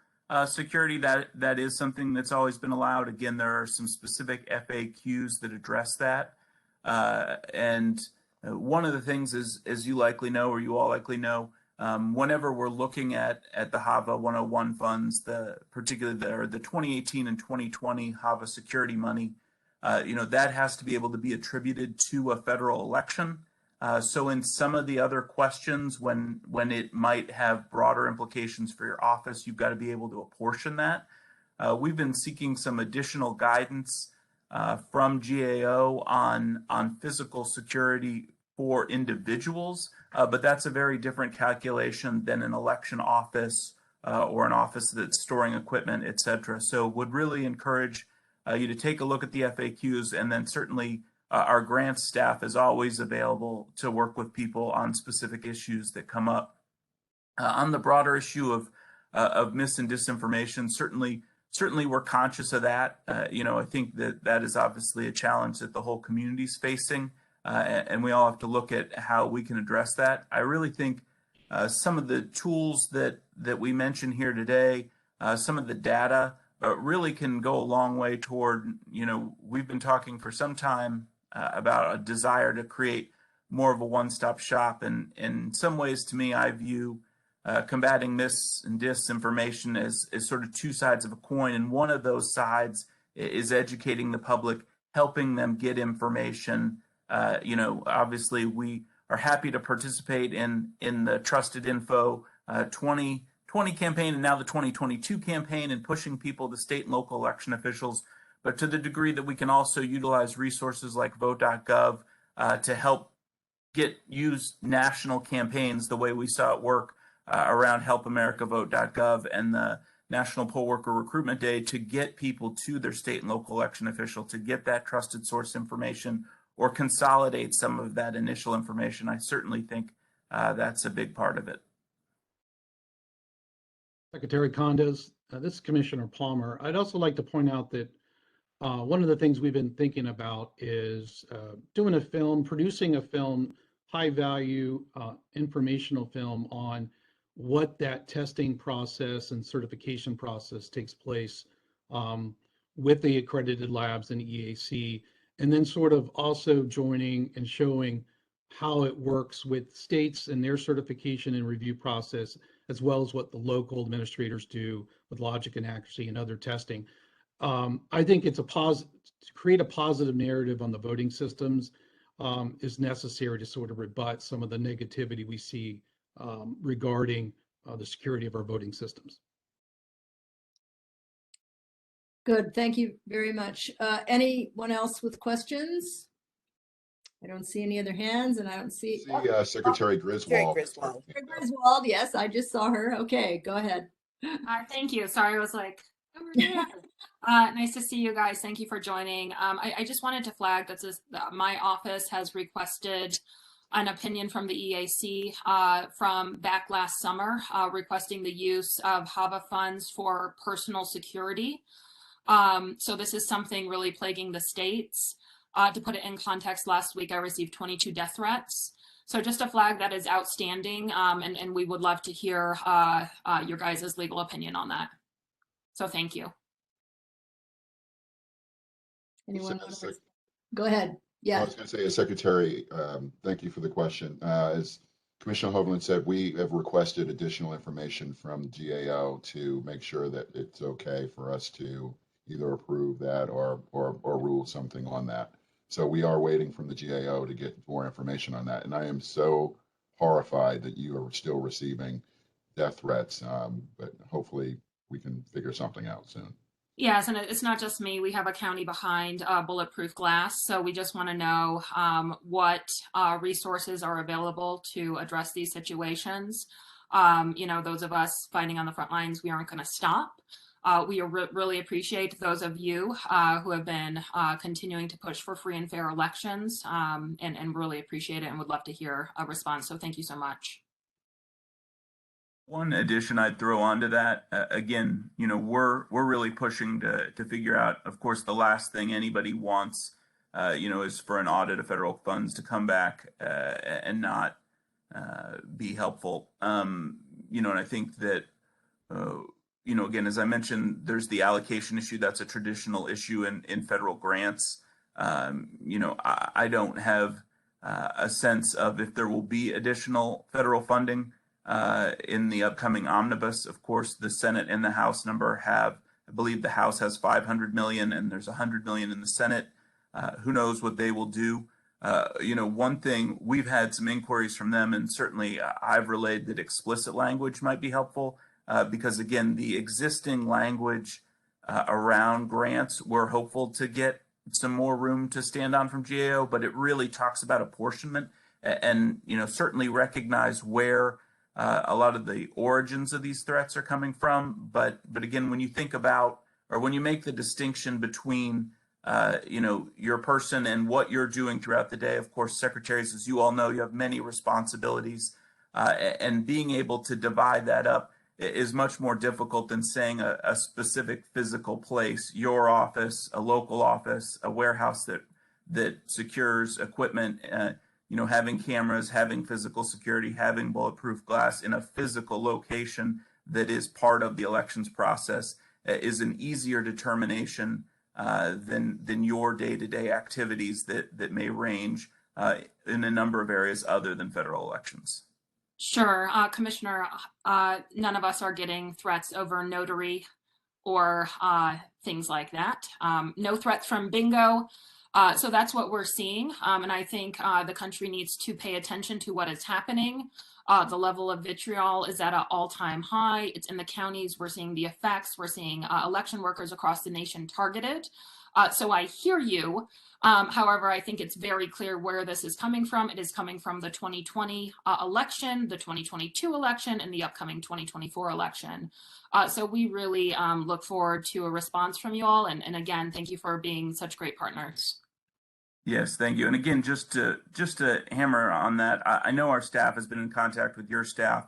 security, that is something that's always been allowed. Again, there are some specific FAQs that address that. And one of the things is, as you likely know, or you all likely know, whenever we're looking at the HAVA 101 funds, particularly the 2018 and 2020 HAVA security money, you know, that has to be able to be attributed to a federal election. So in some of the other questions, when it might have broader implications for your office, you've got to be able to apportion that. We've been seeking some additional guidance from GAO on physical security for individuals, but that's a very different calculation than an election office or an office that's storing equipment, et cetera. So would really encourage you to take a look at the FAQs, and then certainly our grants staff is always available to work with people on specific issues that come up. On the broader issue of mis and disinformation, certainly we're conscious of that. You know, I think that is obviously a challenge that the whole community is facing, and we all have to look at how we can address that. I really think some of the tools that we mentioned here today, some of the data, really can go a long way toward, you know, we've been talking for some time about a desire to create more of a one-stop shop. And in some ways, to me, I view combating mis and disinformation as sort of two sides of a coin. And one of those sides is educating the public, helping them get information. You know, obviously we are happy to participate in the Trusted Info 2020 campaign and now the 2022 campaign and pushing people to state and local election officials, but to the degree that we can also utilize resources like vote.gov to help use national campaigns the way we saw it work around helpamericavote.gov and the National Poll Worker Recruitment Day to get people to their state and local election official, to get that trusted source information or consolidate some of that initial information. I certainly think that's a big part of it. Secretary Condos, this is Commissioner Palmer. I'd also like to point out that one of the things we've been thinking about is doing a film, producing a film, high value informational film on what that testing process and certification process takes place with the accredited labs and EAC, and then sort of also joining and showing how it works with states and their certification and review process, as well as what the local administrators do with logic and accuracy and other testing. I think it's to create a positive narrative on the voting systems is necessary to sort of rebut some of the negativity we see regarding the security of our voting systems. Good, thank you very much. Anyone else with questions? I don't see any other hands, and I don't see. Secretary Griswold. Griswold, yes, I just saw her. Okay, go ahead. Thank you. Sorry, I was like, nice to see you guys. Thank you for joining. I just wanted to flag that my office has requested an opinion from the EAC from back last summer, requesting the use of HAVA funds for personal security. So this is something really plaguing the states. To put it in context, last week I received 22 death threats. So just a flag that is outstanding, and we would love to hear your guys' legal opinion on that. So thank you. Anyone? Go ahead. Yeah. I was going to say, Secretary, thank you for the question. As Commissioner Hovland said, we have requested additional information from GAO to make sure that it's okay for us to either approve that or rule something on that. So we are waiting from the GAO to get more information on that. And I am so horrified that you are still receiving death threats, but hopefully we can figure something out soon. Yes, and it's not just me. We have a county behind bulletproof glass. So we just want to know what resources are available to address these situations. You know, those of us fighting on the front lines, we aren't going to stop. We really appreciate those of you who have been continuing to push for free and fair elections, and really appreciate it and would love to hear a response. So thank you so much. One addition I'd throw onto that, again, you know, we're really pushing to figure out, of course, the last thing anybody wants, you know, is for an audit of federal funds to come back and not be helpful. You know, and I think that, you know, again, as I mentioned, there's the allocation issue. That's a traditional issue in federal grants. You know, I don't have a sense of if there will be additional federal funding in the upcoming omnibus. Of course, the Senate and the House number have, I believe the House has 500 million and there's 100 million in the Senate. Who knows what they will do? You know, one thing, we've had some inquiries from them, and certainly I've relayed that explicit language might be helpful. Because again, the existing language around grants, we're hopeful to get some more room to stand on from GAO, but it really talks about apportionment and, you know, certainly recognize where a lot of the origins of these threats are coming from. But again, when you think about, or when you make the distinction between, you know, your person and what you're doing throughout the day, of course, secretaries, as you all know, you have many responsibilities, and being able to divide that up is much more difficult than saying a specific physical place, your office, a local office, a warehouse that secures equipment, you know, having cameras, having physical security, having bulletproof glass in a physical location that is part of the elections process is an easier determination than your day-to-day activities that may range in a number of areas other than federal elections. Sure, Commissioner, none of us are getting threats over notary or things like that. No threats from bingo. So that's what we're seeing. And I think the country needs to pay attention to what is happening. The level of vitriol is at an all-time high. It's in the counties. We're seeing the effects. We're seeing election workers across the nation targeted. So I hear you. However, I think it's very clear where this is coming from. It is coming from the 2020 election, the 2022 election, and the upcoming 2024 election. So we really look forward to a response from you all. And again, thank you for being such great partners. Yes, thank you. And again, just to hammer on that, I know our staff has been in contact with your staff,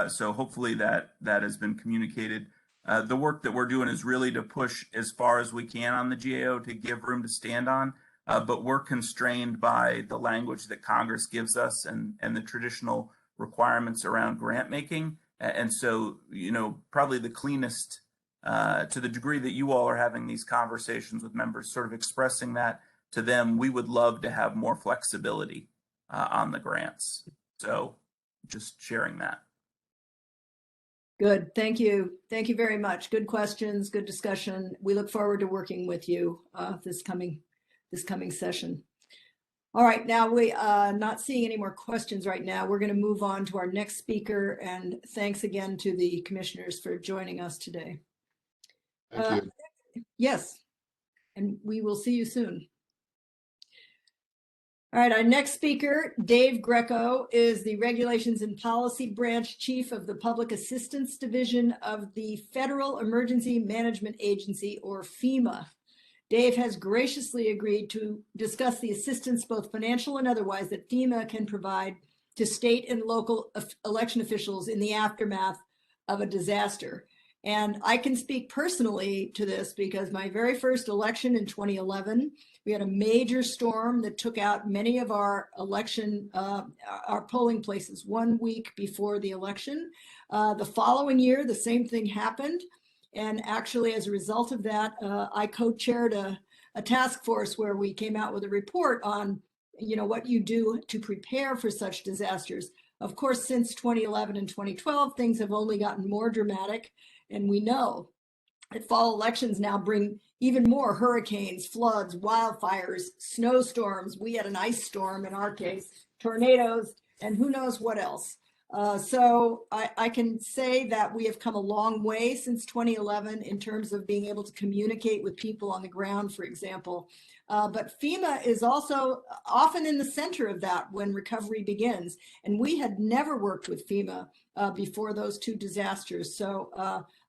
so hopefully that has been communicated. The work that we're doing is really to push as far as we can on the GAO to give room to stand on, but we're constrained by the language that Congress gives us and the traditional requirements around grant making. And so, you know, probably the cleanest, to the degree that you all are having these conversations with members, sort of expressing that to them, we would love to have more flexibility on the grants. So just sharing that. Good. Thank you. Thank you very much. Good questions, good discussion. We look forward to working with you this coming session. All right, now we are not seeing any more questions right now. We're going to move on to our next speaker, and thanks again to the commissioners for joining us today. Thank you. Yes, and we will see you soon. All right, our next speaker, Dave Greco, is the Regulations and Policy Branch Chief of the Public Assistance Division of the Federal Emergency Management Agency, or FEMA. Dave has graciously agreed to discuss the assistance, both financial and otherwise, that FEMA can provide to state and local election officials in the aftermath of a disaster. And I can speak personally to this because my very first election in 2011, we had a major storm that took out many of our our polling places 1 week before the election. The following year, the same thing happened. And actually, as a result of that, I co-chaired a task force where we came out with a report on, you know, what you do to prepare for such disasters. Of course, since 2011 and 2012, things have only gotten more dramatic. And we know that fall elections now bring even more hurricanes, floods, wildfires, snowstorms. We had an ice storm in our case, tornadoes, and who knows what else. So I can say that we have come a long way since 2011 in terms of being able to communicate with people on the ground, for example. But FEMA is also often in the center of that when recovery begins. And we had never worked with FEMA before those two disasters. So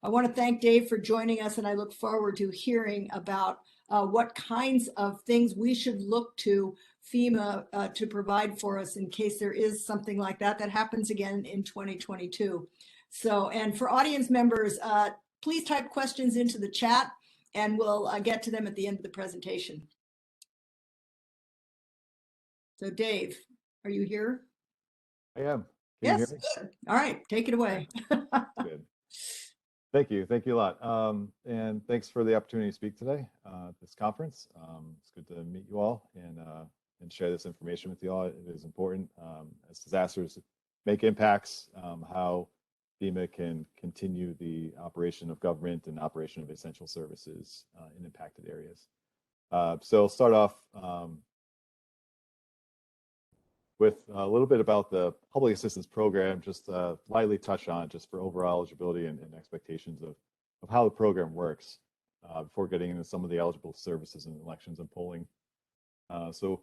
I want to thank Dave for joining us, and I look forward to hearing about what kinds of things we should look to FEMA to provide for us in case there is something like that happens again in 2022. So, and for audience members, please type questions into the chat and we'll get to them at the end of the presentation. So Dave, are you here? I am. Yes. All right, take it away. Good. Thank you. Thank you a lot. And thanks for the opportunity to speak today at this conference. It's good to meet you all and share this information with you all. It is important as disasters make impacts, how FEMA can continue the operation of government and operation of essential services in impacted areas. So I'll start off with a little bit about the public assistance program, just lightly touch on just for overall eligibility and expectations of how the program works before getting into some of the eligible services in elections and polling. So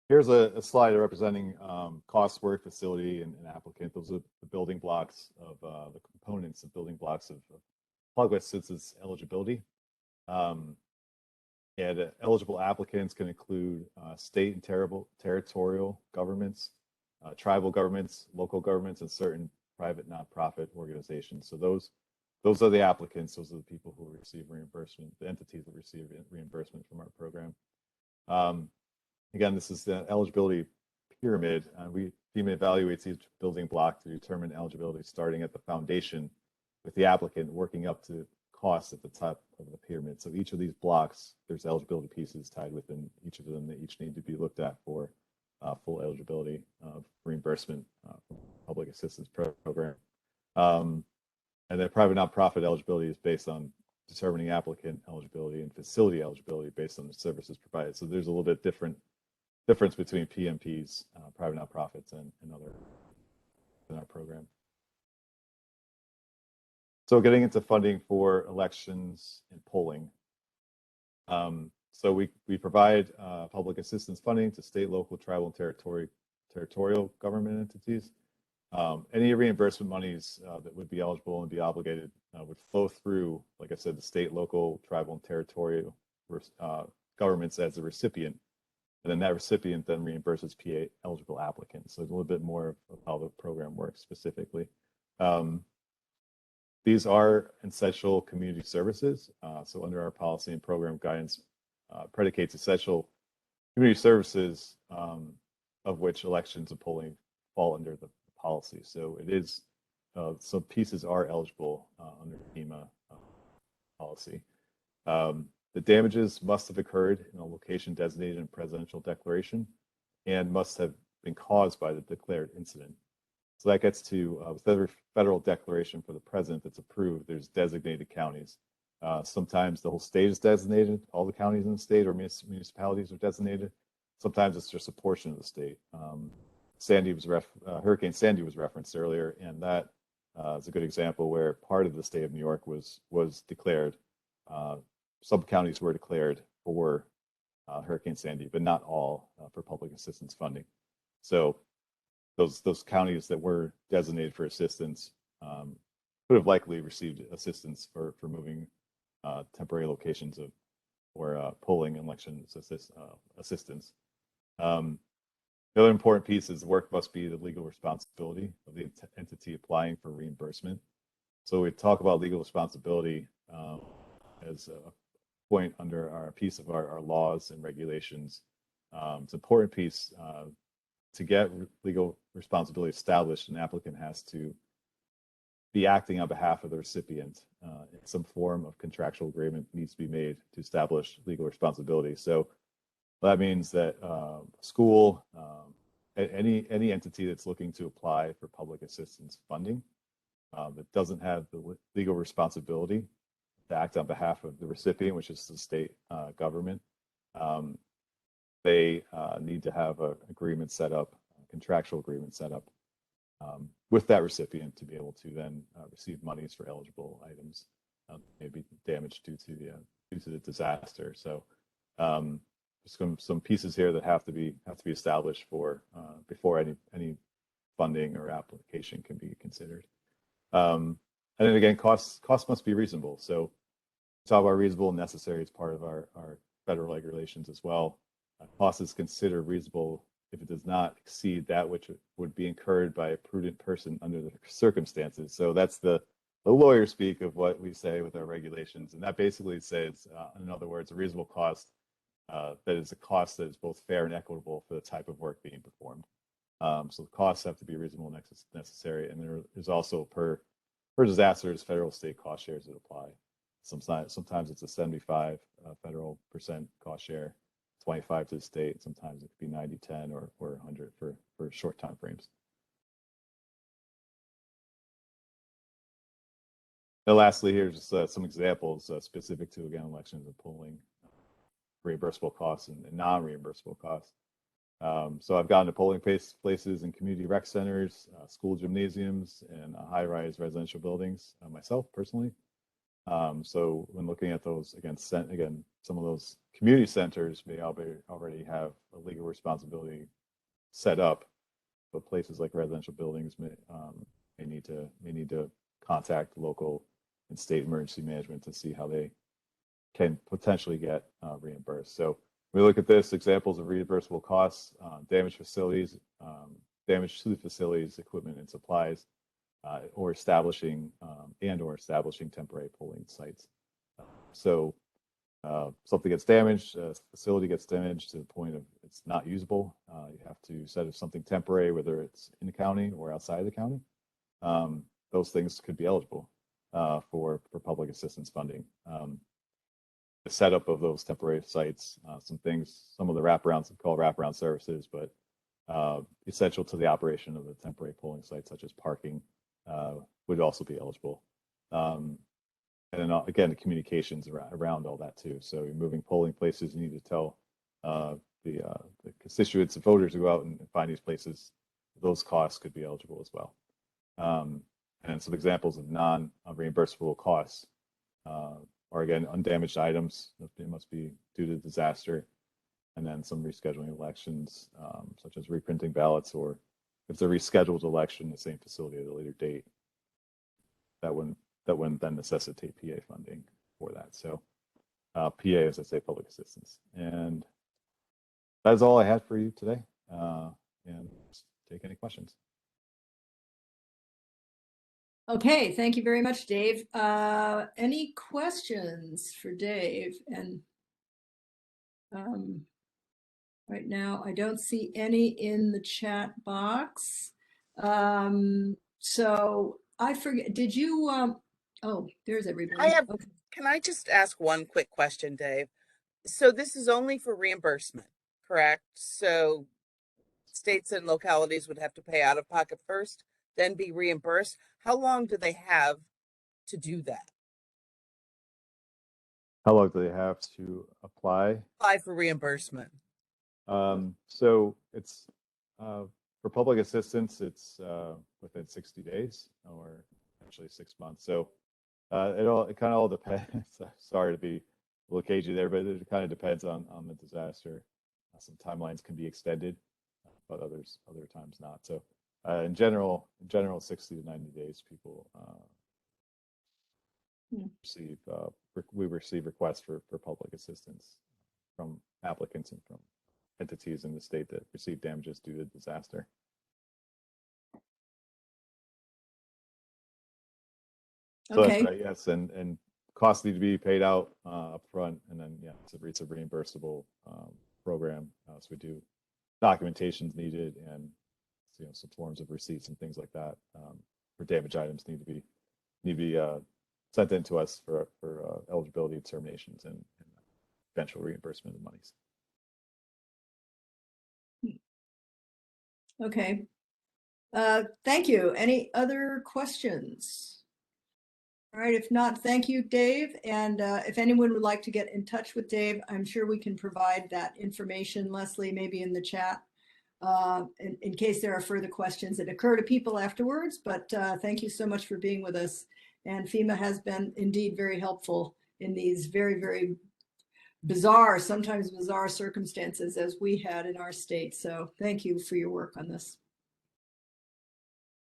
here's a slide representing cost, work, facility, and applicant. Those are the building blocks of the components, the building blocks of public assistance eligibility. And eligible applicants can include state and territorial governments, tribal governments, local governments, and certain private nonprofit organizations. So those are the applicants. Those are the people who receive reimbursement, the entities that receive reimbursement from our program. Again, this is the eligibility pyramid. FEMA evaluates each building block to determine eligibility, starting at the foundation with the applicant, working up to costs at the top of the pyramid. So each of these blocks, there's eligibility pieces tied within each of them that each need to be looked at for full eligibility of reimbursement from public assistance program. And then private nonprofit eligibility is based on determining applicant eligibility and facility eligibility based on the services provided. So there's a little bit difference between PMPs, private nonprofits, and other in our program. So getting into funding for elections and polling. So we provide public assistance funding to state, local, tribal, and territorial government entities. Any reimbursement monies that would be eligible and be obligated would flow through, like I said, the state, local, tribal, and territorial governments as a recipient. And then that recipient then reimburses PA eligible applicants. So it's a little bit more of how the program works specifically. These are essential community services. So under our policy and program guidance predicates essential community services, of which elections and polling fall under the policy. So it is, some pieces are eligible under FEMA policy. The damages must have occurred in a location designated in presidential declaration and must have been caused by the declared incident. So that gets to with every federal declaration for the president that's approved, there's designated counties. Sometimes the whole state is designated, all the counties in the state or municipalities are designated. Sometimes it's just a portion of the state. Hurricane Sandy was referenced earlier, and that is a good example where part of the state of New York was declared. Some counties were declared for Hurricane Sandy, but not all for public assistance funding. So those counties that were designated for assistance could have likely received assistance for moving temporary locations or polling election assistance. The other important piece is the work must be the legal responsibility of the entity applying for reimbursement. So we talk about legal responsibility as a point under our piece of our laws and regulations. It's an important piece to get legal responsibility established. An applicant has to be acting on behalf of the recipient. Some form of contractual agreement needs to be made to establish legal responsibility. So that means that school, any entity that's looking to apply for public assistance funding that doesn't have the legal responsibility to act on behalf of the recipient, which is the state government, they need to have an agreement set up, a contractual agreement set up with that recipient to be able to then receive monies for eligible items maybe damaged due to the disaster. So some pieces here that have to be established for before any funding or application can be considered. And then again, costs must be reasonable. So talk about reasonable and necessary as part of our federal regulations as well. Cost is considered reasonable if it does not exceed that which would be incurred by a prudent person under the circumstances. So that's the lawyer speak of what we say with our regulations. And that basically says, in other words, a reasonable cost that is a cost that is both fair and equitable for the type of work being performed. So the costs have to be reasonable and necessary. And there is also per disasters, federal state cost shares that apply. Sometimes it's a 75 federal % cost share, 25 to the state. Sometimes it could be 90-10 or 100 for short time frames. And lastly, here's just some examples specific to, again, elections and polling, reimbursable costs and non-reimbursable costs. So I've gone to polling places in community rec centers, school gymnasiums, and high-rise residential buildings myself personally. So when looking at those, again, some of those community centers may already have a legal responsibility set up, but places like residential buildings may need to contact local and state emergency management to see how they can potentially get reimbursed. So we look at this, examples of reimbursable costs, damaged facilities, damage to the facilities, equipment, and supplies, or establishing temporary polling sites. So something gets damaged, a facility gets damaged to the point of it's not usable. You have to set up something temporary, whether it's in the county or outside the county. Those things could be eligible for public assistance funding. The setup of those temporary sites, some of the wraparounds we call wraparound services, but essential to the operation of the temporary polling site, such as parking, would also be eligible. And then again, the communications around all that too. So you're moving polling places, you need to tell the constituents and voters to go out and find these places. Those costs could be eligible as well. And some examples of non-reimbursable costs are again undamaged items that must be due to disaster, and then some rescheduling elections, such as reprinting ballots, or if it's a rescheduled election, the same facility at a later date. That wouldn't then necessitate PA funding for that. So PA, as I say, public assistance. And that is all I had for you today. And take any questions. Okay, thank you very much, Dave. Any questions for Dave? And right now, I don't see any in the chat box. So I forget, did you, oh, there's everybody. Okay. Can I just ask one quick question, Dave? So this is only for reimbursement, correct? So states and localities would have to pay out of pocket first, then be reimbursed. How long do they have to do that? How long do they have to apply? Apply for reimbursement. So it's for public assistance, it's within 60 days or actually 6 months. So it kind of all depends. Sorry to be a little cagey there, but it kind of depends on the disaster. Some timelines can be extended, but other times not. So in general, 60 to 90 days, people we receive requests for public assistance from applicants and from entities in the state that receive damages due to disaster. So Okay. that's right, yes, and costs need to be paid out upfront, and then it's a reimbursable program. So we do documentation's needed, and some forms of receipts and things like that for damage items need to be sent in to us for eligibility determinations and eventual reimbursement of monies. Okay. Thank you. Any other questions? All right, if not, thank you, Dave. And if anyone would like to get in touch with Dave, I'm sure we can provide that information, Leslie, maybe in the chat, in case there are further questions that occur to people afterwards. But thank you so much for being with us. And FEMA has been indeed very helpful in these very, very bizarre, sometimes bizarre circumstances as we had in our state. So thank you for your work on this.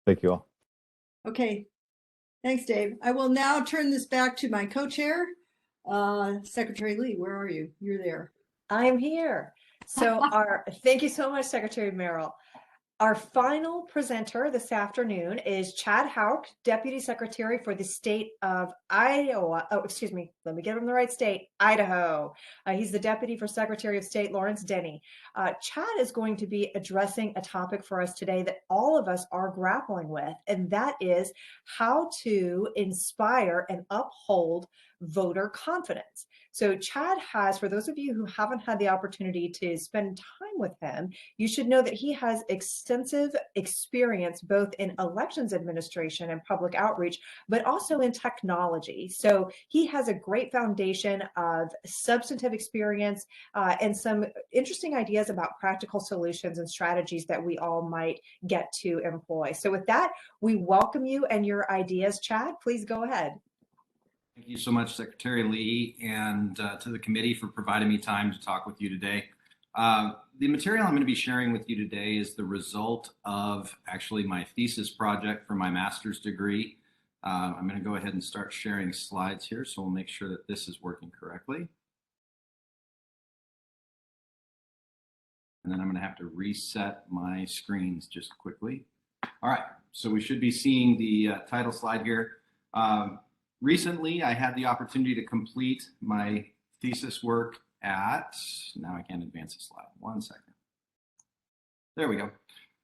Thank you all. Okay. Thanks, Dave. I will now turn this back to my co-chair, Secretary Lee. Where are you? You're there. I'm here. So thank you so much, Secretary Merrill. Our final presenter this afternoon is Chad Houck, Deputy Secretary for the state of Iowa. Oh, excuse me. Let me get him the right state, Idaho. He's the Deputy for Secretary of State Lawrence Denny. Chad is going to be addressing a topic for us today that all of us are grappling with, and that is how to inspire and uphold voter confidence. So Chad has, for those of you who haven't had the opportunity to spend time with him, you should know that he has extensive experience both in elections administration and public outreach, but also in technology. So he has a great foundation of substantive experience and some interesting ideas about practical solutions and strategies that we all might get to employ. So with that, we welcome you and your ideas. Chad, please go ahead. Thank you so much, Secretary Lee, and to the committee for providing me time to talk with you today. The material I'm going to be sharing with you today is the result of actually my thesis project for my master's degree. I'm going to go ahead and start sharing slides here, so we'll make sure that this is working correctly. And then I'm going to have to reset my screens just quickly. All right, so we should be seeing the title slide here. Recently, I had the opportunity to complete my thesis work at, now I can't advance the slide, 1 second. There we go.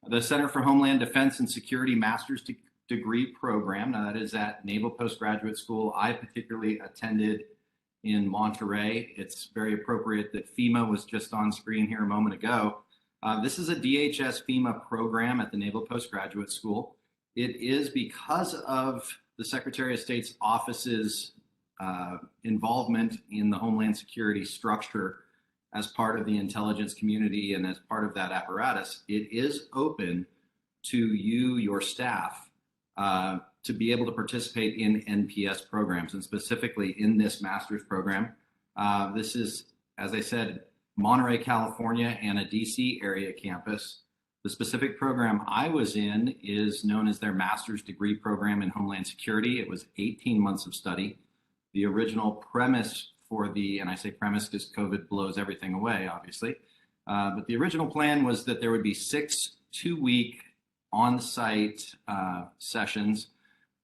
The Center for Homeland Defense and Security Master's Degree Program. Now that is at Naval Postgraduate School. I particularly attended in Monterey. It's very appropriate that FEMA was just on screen here a moment ago. This is a DHS FEMA program at the Naval Postgraduate School. It is because of the Secretary of State's office's involvement in the Homeland Security structure as part of the intelligence community and as part of that apparatus, it is open to you, your staff, to be able to participate in NPS programs, and specifically in this master's program. This is, as I said, Monterey, California, and a DC area campus. The specific program I was in is known as their master's degree program in Homeland Security. It was 18 months of study. The original premise for and I say premise because COVID blows everything away, obviously, but the original plan was that there would be 6 2-week on-site sessions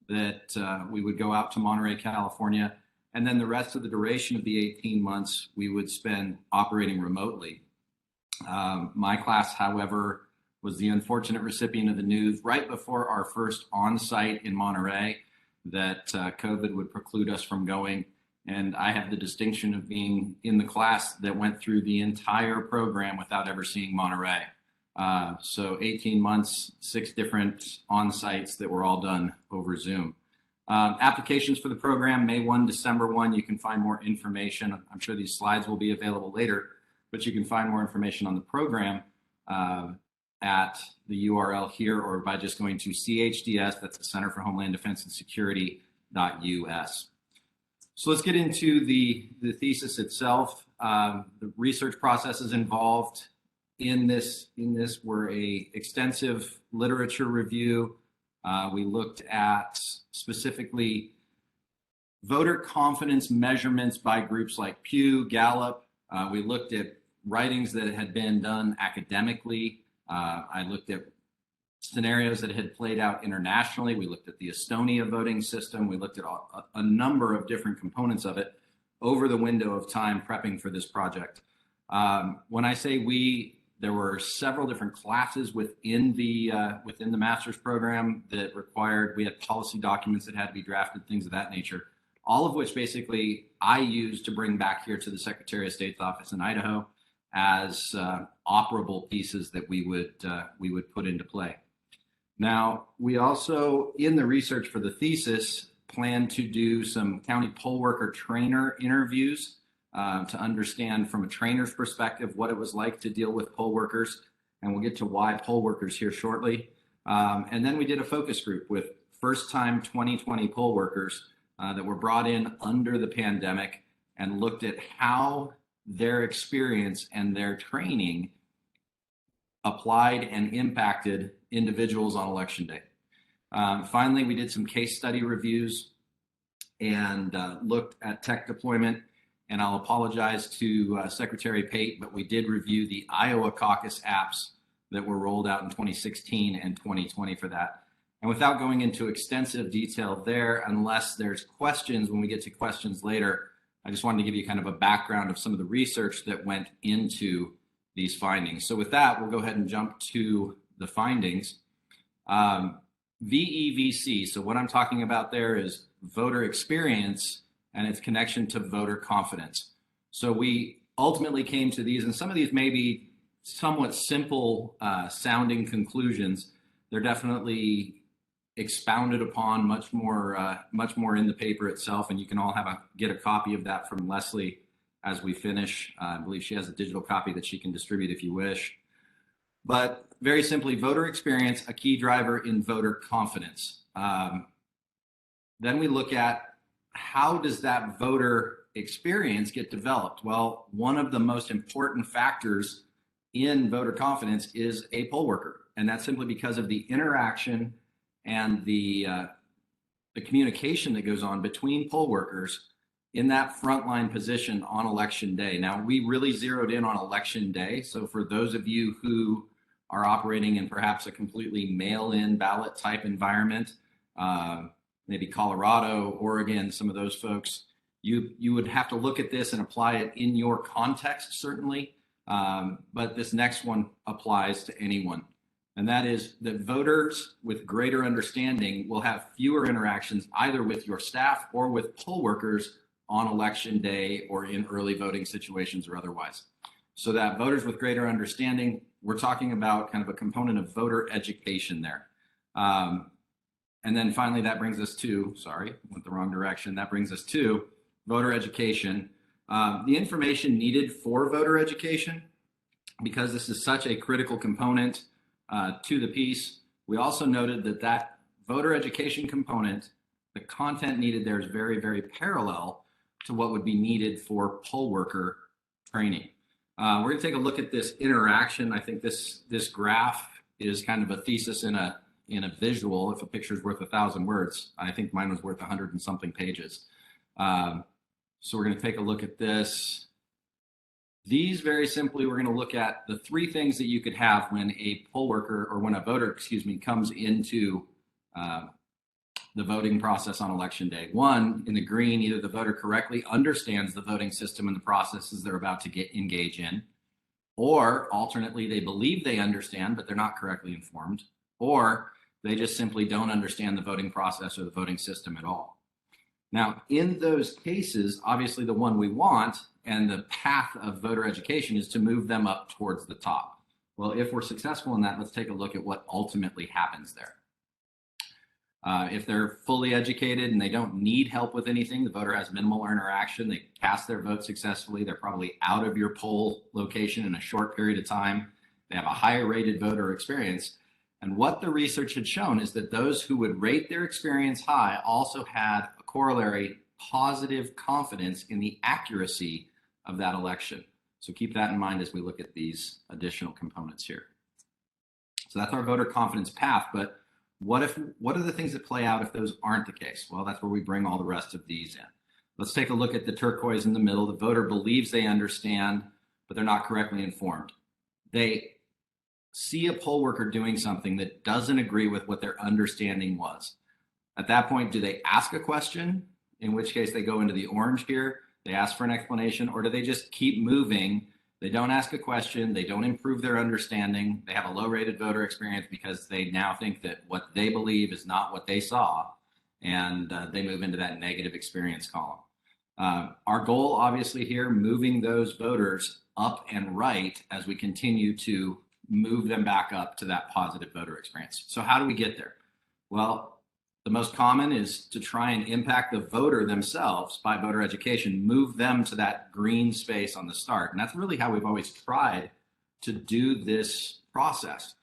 that we would go out to Monterey, California, and then the rest of the duration of the 18 months we would spend operating remotely. My class, however, was the unfortunate recipient of the news right before our first on-site in Monterey that COVID would preclude us from going. And I have the distinction of being in the class that went through the entire program without ever seeing Monterey. So 18 months, 6 different on-sites that were all done over Zoom. Applications for the program, May 1, December 1, you can find more information. I'm sure these slides will be available later, but you can find more information on the program at the URL here, or by just going to CHDS, that's the Center for Homeland Defense and Security.us. So let's get into the thesis itself. The research processes involved in this were a extensive literature review. We looked at specifically voter confidence measurements by groups like Pew, Gallup. We looked at writings that had been done academically. I looked at scenarios that had played out internationally. We looked at the Estonia voting system. We looked at a number of different components of it over the window of time prepping for this project. When I say we, there were several different classes within the master's program that required, we had policy documents that had to be drafted, things of that nature, all of which basically I used to bring back here to the Secretary of State's office in Idaho as operable pieces that we would put into play. Now, we also, in the research for the thesis, plan to do some county poll worker trainer interviews to understand from a trainer's perspective what it was like to deal with poll workers. And we'll get to why poll workers here shortly. And then we did a focus group with first-time 2020 poll workers that were brought in under the pandemic and looked at how their experience and their training applied and impacted individuals on election day. Finally, we did some case study reviews and looked at tech deployment. And I'll apologize to Secretary Pate, but we did review the Iowa caucus apps that were rolled out in 2016 and 2020 for that. And without going into extensive detail there, unless there's questions, when we get to questions later, I just wanted to give you kind of a background of some of the research that went into these findings. So with that, we'll go ahead and jump to the findings. VEVC, so what I'm talking about there is voter experience and its connection to voter confidence. So we ultimately came to these, and some of these may be somewhat simple sounding conclusions. They're definitely expounded upon much more in the paper itself, and you can all get a copy of that from Leslie as we finish. I believe she has a digital copy that she can distribute if you wish. But very simply, voter experience, a key driver in voter confidence. Then we look at how does that voter experience get developed? Well, one of the most important factors in voter confidence is a poll worker, and that's simply because of the interaction and the communication that goes on between poll workers in that frontline position on election day. Now, we really zeroed in on election day. So for those of you who are operating in perhaps a completely mail-in ballot type environment, maybe Colorado, Oregon, some of those folks, you would have to look at this and apply it in your context, certainly. But this next one applies to anyone. And that is that voters with greater understanding will have fewer interactions either with your staff or with poll workers on election day or in early voting situations or otherwise. So that voters with greater understanding, we're talking about kind of a component of voter education there. And then finally, that brings us to, sorry, went the wrong direction. That brings us to voter education. The information needed for voter education, because this is such a critical component to the piece, we also noted that that voter education component, the content needed there is very, very parallel to what would be needed for poll worker training. We're going to take a look at this interaction. I think this graph is kind of a thesis in a visual. If a picture is worth 1,000 words, I think mine was worth 100 and something pages. So we're going to take a look at this. These, very simply, we're going to look at the three things that you could have when a poll worker, or when a voter, excuse me, comes into the voting process on election day. One, in the green, either the voter correctly understands the voting system and the processes they're about to engage in, or alternately, they believe they understand, but they're not correctly informed, or they just simply don't understand the voting process or the voting system at all. Now, in those cases, obviously the one we want and the path of voter education is to move them up towards the top. Well, if we're successful in that, let's take a look at what ultimately happens there. If they're fully educated and they don't need help with anything, the voter has minimal interaction, they cast their vote successfully, they're probably out of your poll location in a short period of time, they have a higher rated voter experience. And what the research had shown is that those who would rate their experience high also had a corollary positive confidence in the accuracy of that election. So keep that in mind as we look at these additional components here. So that's our voter confidence path, but what are the things that play out if those aren't the case? Well, that's where we bring all the rest of these in. Let's take a look at the turquoise in the middle. The voter believes they understand, but they're not correctly informed. They see a poll worker doing something that doesn't agree with what their understanding was. At that point, do they ask a question, in which case they go into the orange here, they ask for an explanation, or do they just keep moving? They don't ask a question, they don't improve their understanding, they have a low rated voter experience because they now think that what they believe is not what they saw, and they move into that negative experience column. Our goal, obviously here, moving those voters up and right as we continue to move them back up to that positive voter experience. So how do we get there? Well, the most common is to try and impact the voter themselves by voter education, move them to that green space on the start. And that's really how we've always tried to do this process.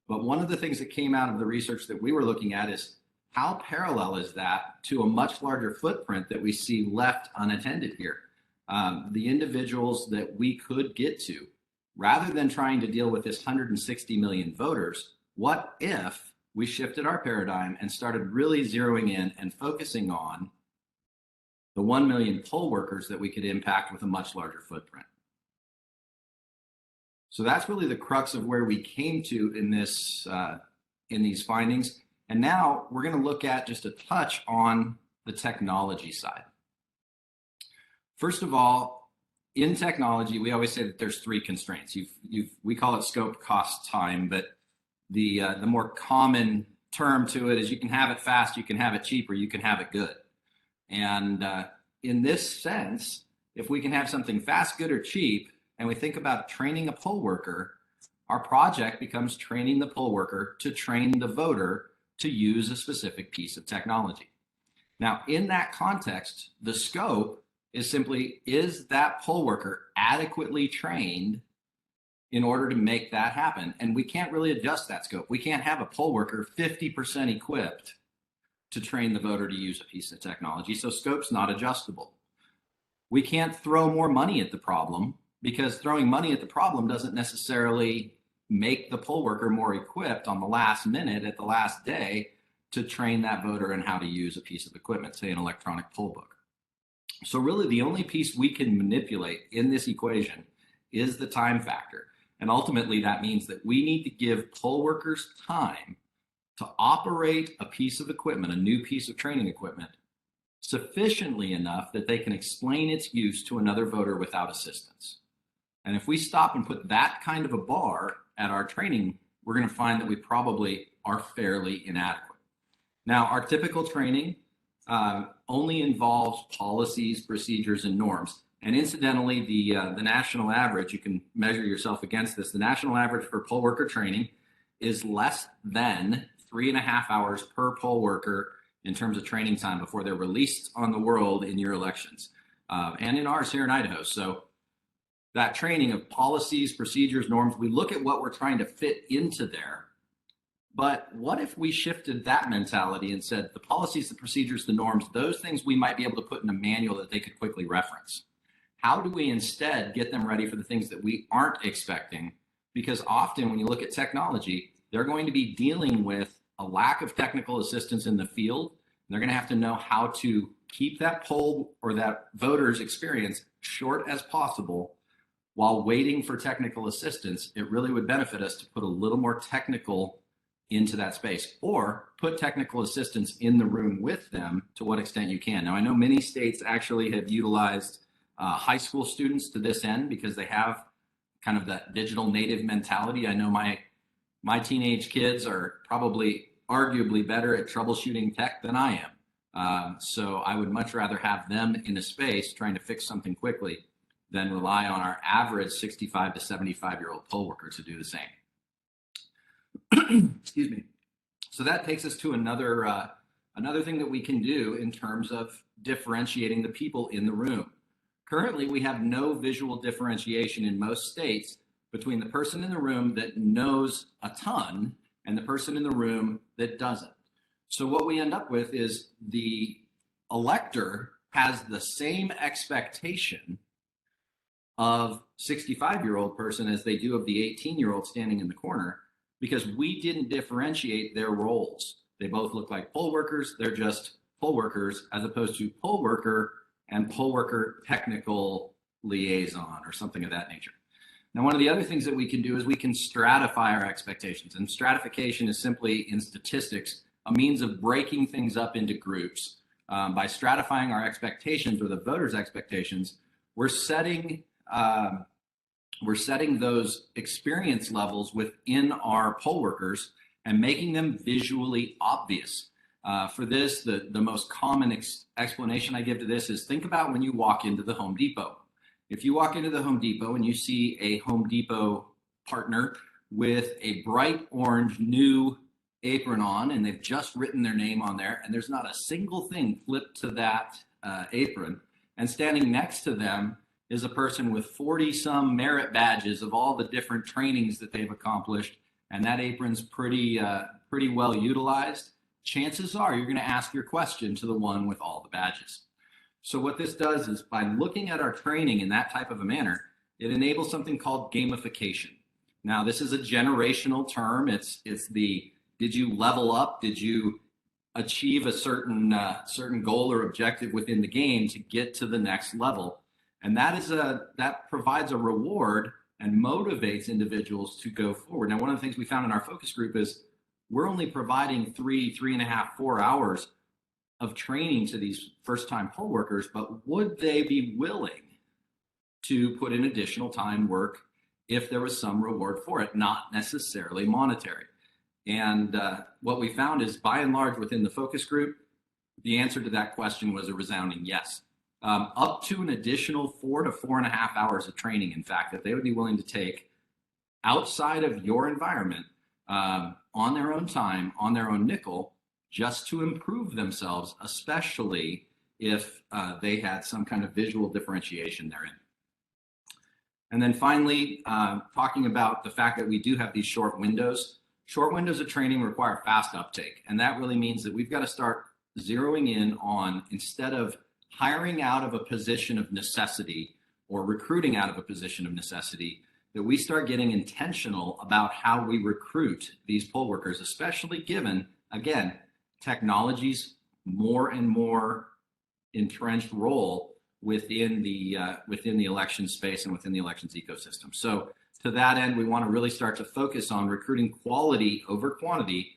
But one of the things that came out of the research that we were looking at is how parallel is that to a much larger footprint that we see left unattended here? The individuals that we could get to, rather than trying to deal with this 160 million voters, what if we shifted our paradigm and started really zeroing in and focusing on the 1 million poll workers that we could impact with a much larger footprint? So that's really the crux of where we came to in this, in these findings. And now we're going to look at just a touch on the technology side. First of all, in technology, we always say that there's three constraints. We call it scope, cost, time, but the more common term to it is you can have it fast, you can have it cheap, or you can have it good. And in this sense, if we can have something fast, good, or cheap, and we think about training a poll worker, our project becomes training the poll worker to train the voter to use a specific piece of technology. Now, in that context, the scope is simply, is that poll worker adequately trained in order to make that happen? And we can't really adjust that scope. We can't have a poll worker 50% equipped to train the voter to use a piece of technology, so scope's not adjustable. We can't throw more money at the problem, because throwing money at the problem doesn't necessarily make the poll worker more equipped on the last minute at the last day to train that voter in how to use a piece of equipment, say an electronic poll book. So really the only piece we can manipulate in this equation is the time factor. And ultimately that means that we need to give poll workers time to operate a piece of equipment, a new piece of training equipment, sufficiently enough that they can explain its use to another voter without assistance. And if we stop and put that kind of a bar at our training, we're going to find that we probably are fairly inadequate. Now, our typical training only involves policies, procedures, and norms. And incidentally, the national average, you can measure yourself against this, the national average for poll worker training is less than 3.5 hours per poll worker in terms of training time before they're released on the world in your elections. and in ours here in Idaho. So that training of policies, procedures, norms, we look at what we're trying to fit into there. But what if we shifted that mentality and said the policies, the procedures, the norms, those things we might be able to put in a manual that they could quickly reference? How do we instead get them ready for the things that we aren't expecting? Because often when you look at technology, they're going to be dealing with a lack of technical assistance in the field. They're going to have to know how to keep that poll or that voter's experience short as possible while waiting for technical assistance. It really would benefit us to put a little more technical into that space, or put technical assistance in the room with them to what extent you can. Now, I know many states actually have utilized high school students to this end because they have kind of that digital native mentality. I know my teenage kids are probably arguably better at troubleshooting tech than I am. So I would much rather have them in a space trying to fix something quickly than rely on our average 65 to 75-year-old poll worker to do the same. Excuse me. So that takes us to another thing that we can do in terms of differentiating the people in the room. Currently, we have no visual differentiation in most states between the person in the room that knows a ton and the person in the room that doesn't. So what we end up with is the elector has the same expectation of 65-year-old person as they do of the 18-year-old standing in the corner, because we didn't differentiate their roles. They both look like poll workers. They're just poll workers, as opposed to poll worker and poll worker technical liaison or something of that nature. Now, one of the other things that we can do is we can stratify our expectations. And stratification is simply, in statistics, a means of breaking things up into groups. By stratifying our expectations, or the voters' expectations, we're setting those experience levels within our poll workers and making them visually obvious. For this, the most common explanation I give to this is, think about when you walk into the Home Depot. If you walk into the Home Depot and you see a Home Depot partner with a bright orange new apron on, and they've just written their name on there, and there's not a single thing flipped to that apron, and standing next to them is a person with 40 some merit badges of all the different trainings that they've accomplished, and that apron's pretty well utilized, chances are you're going to ask your question to the one with all the badges. So what this does is, by looking at our training in that type of a manner, it enables something called gamification. Now, this is a generational term. It's the, did you level up? Did you achieve a certain goal or objective within the game to get to the next level? And that provides a reward and motivates individuals to go forward. Now, one of the things we found in our focus group is we're only providing 3.5, 4 hours of training to these first-time poll workers, but would they be willing to put in additional time, work, if there was some reward for it, not necessarily monetary? And what we found is, by and large, within the focus group, the answer to that question was a resounding yes. Up to an additional 4 to 4.5 hours of training, in fact, that they would be willing to take outside of your environment, on their own time, on their own nickel, just to improve themselves, especially if they had some kind of visual differentiation therein. And then finally, talking about the fact that we do have these short windows. Short windows of training require fast uptake. And that really means that we've got to start zeroing in on, instead of hiring out of a position of necessity or recruiting out of a position of necessity, that we start getting intentional about how we recruit these poll workers, especially given, again, technology's more and more entrenched role within the election space and within the elections ecosystem. So to that end, we want to really start to focus on recruiting quality over quantity,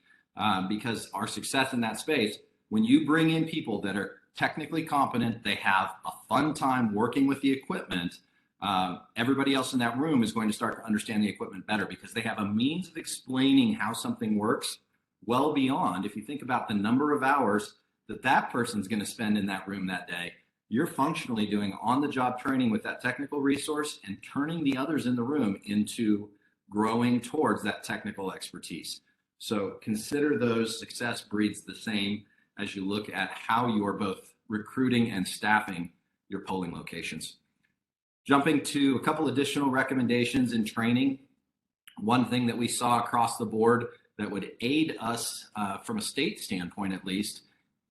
because our success in that space, when you bring in people that are technically competent, they have a fun time working with the equipment, everybody else in that room is going to start to understand the equipment better, because they have a means of explaining how something works well beyond, if you think about the number of hours that that person's going to spend in that room that day, you're functionally doing on-the-job training with that technical resource and turning the others in the room into growing towards that technical expertise. So consider those success breeds the same as you look at how you are both recruiting and staffing your polling locations. Jumping to a couple additional recommendations in training. One thing that we saw across the board that would aid us from a state standpoint, at least,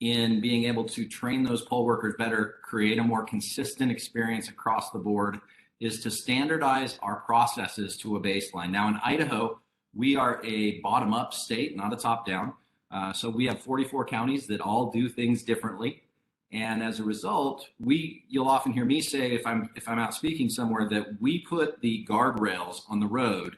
in being able to train those poll workers better, create a more consistent experience across the board, is to standardize our processes to a baseline. Now in Idaho, we are a bottom-up state, not a top-down. So we have 44 counties that all do things differently. And as a result, you'll often hear me say, if I'm out speaking somewhere, that we put the guardrails on the road,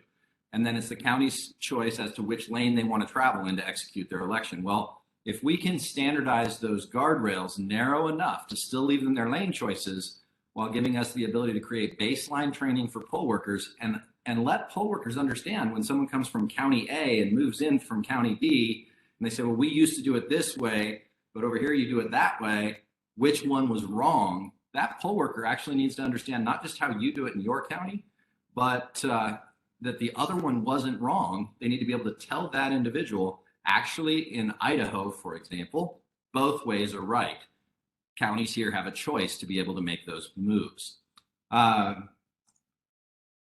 and then it's the county's choice as to which lane they want to travel in to execute their election. Well, if we can standardize those guardrails narrow enough to still leave them their lane choices while giving us the ability to create baseline training for poll workers and let poll workers understand when someone comes from county A and moves in from county B, and they say, well, we used to do it this way, but over here you do it that way, which one was wrong? That poll worker actually needs to understand not just how you do it in your county, but that the other one wasn't wrong. They need to be able to tell that individual, actually in Idaho, for example, both ways are right. Counties here have a choice to be able to make those moves.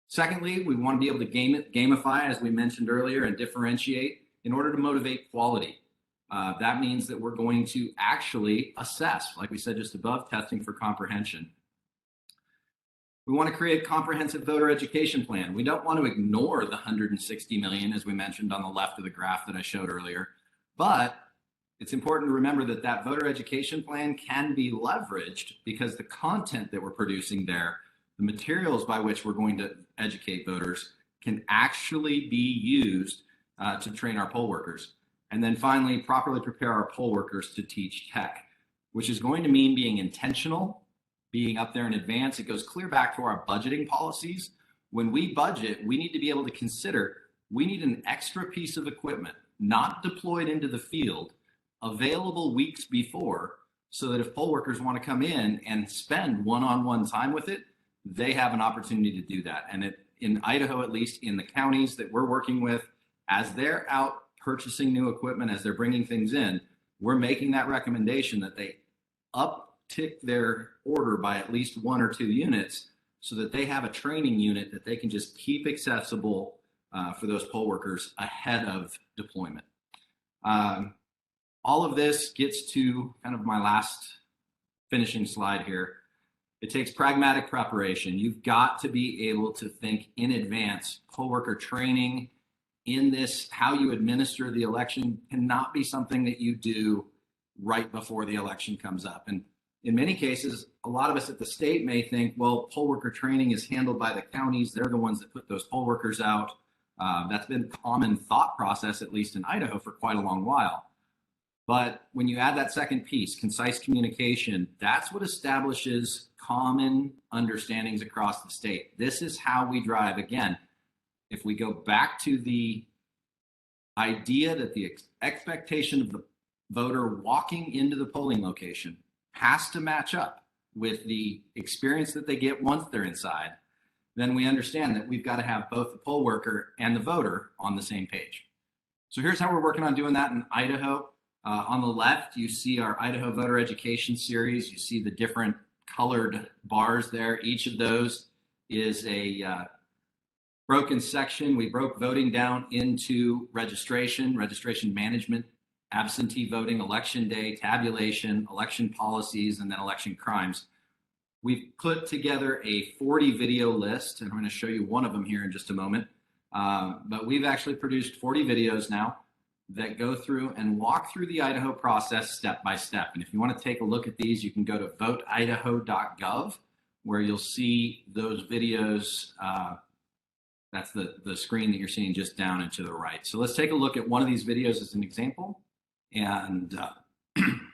Secondly, we want to be able to gamify, as we mentioned earlier, and differentiate in order to motivate quality. That means that we're going to actually assess, like we said just above, testing for comprehension. We want to create a comprehensive voter education plan. We don't want to ignore the 160 million, as we mentioned on the left of the graph that I showed earlier, but it's important to remember that that voter education plan can be leveraged because the content that we're producing there, the materials by which we're going to educate voters, can actually be used to train our poll workers. And then finally, properly prepare our poll workers to teach tech, which is going to mean being intentional, being up there in advance. It goes clear back to our budgeting policies. When we budget, we need to be able to consider, we need an extra piece of equipment, not deployed into the field, available weeks before, so that if poll workers want to come in and spend one-on-one time with it, they have an opportunity to do that. And in Idaho, at least in the counties that we're working with, as they're out purchasing new equipment, as they're bringing things in, we're making that recommendation that they uptick their order by at least 1 or 2 units so that they have a training unit that they can just keep accessible for those poll workers ahead of deployment. All of this gets to kind of my last finishing slide here. It takes pragmatic preparation. You've got to be able to think in advance. Poll worker training in this, how you administer the election, cannot be something that you do right before the election comes up. And in many cases, a lot of us at the state may think, well, poll worker training is handled by the counties. They're the ones that put those poll workers out. That's been a common thought process, at least in Idaho, for quite a long while. But when you add that second piece, concise communication, that's what establishes common understandings across the state. This is how we drive. Again, if we go back to the idea that the expectation of the voter walking into the polling location has to match up with the experience that they get once they're inside, then we understand that we've got to have both the poll worker and the voter on the same page. So here's how we're working on doing that in Idaho. On the left, you see our Idaho voter education series. You see the different colored bars there. Each of those is a broken section. We broke voting down into registration management, absentee voting, election day, tabulation, election policies, and then election crimes. We've put together a 40 video list, and I'm going to show you one of them here in just a moment. But we've actually produced 40 videos now that go through and walk through the Idaho process step by step. And if you want to take a look at these, you can go to voteidaho.gov, where you'll see those videos. That's the screen that you're seeing just down and to the right. So let's take a look at one of these videos as an example, and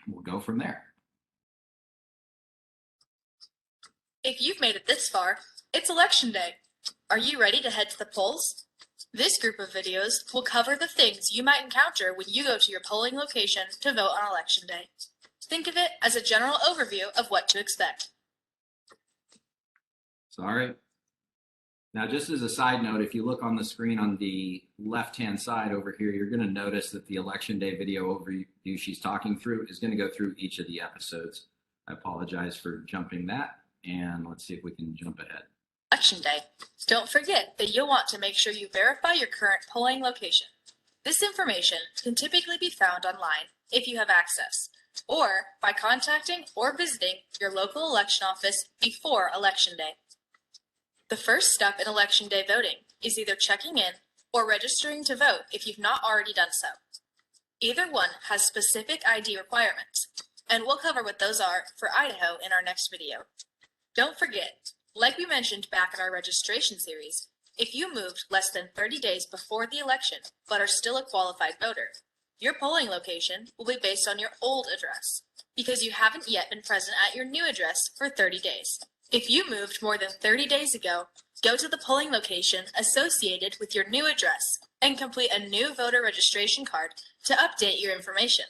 we'll go from there. If you've made it this far, it's election day. Are you ready to head to the polls? This group of videos will cover the things you might encounter when you go to your polling location to vote on election day. Think of it as a general overview of what to expect. Sorry. Now, just as a side note, if you look on the screen on the left-hand side over here, you're going to notice that the election day video overview she's talking through is going to go through each of the episodes. I apologize for jumping that, and let's see if we can jump ahead. Election day. Don't forget that you'll want to make sure you verify your current polling location. This information can typically be found online if you have access, or by contacting or visiting your local election office before Election Day. The first step in Election Day voting is either checking in or registering to vote if you've not already done so. Either one has specific ID requirements, and we'll cover what those are for Idaho in our next video. Don't forget, like we mentioned back in our registration series, if you moved less than 30 days before the election but are still a qualified voter, your polling location will be based on your old address because you haven't yet been present at your new address for 30 days. If you moved more than 30 days ago, go to the polling location associated with your new address and complete a new voter registration card to update your information.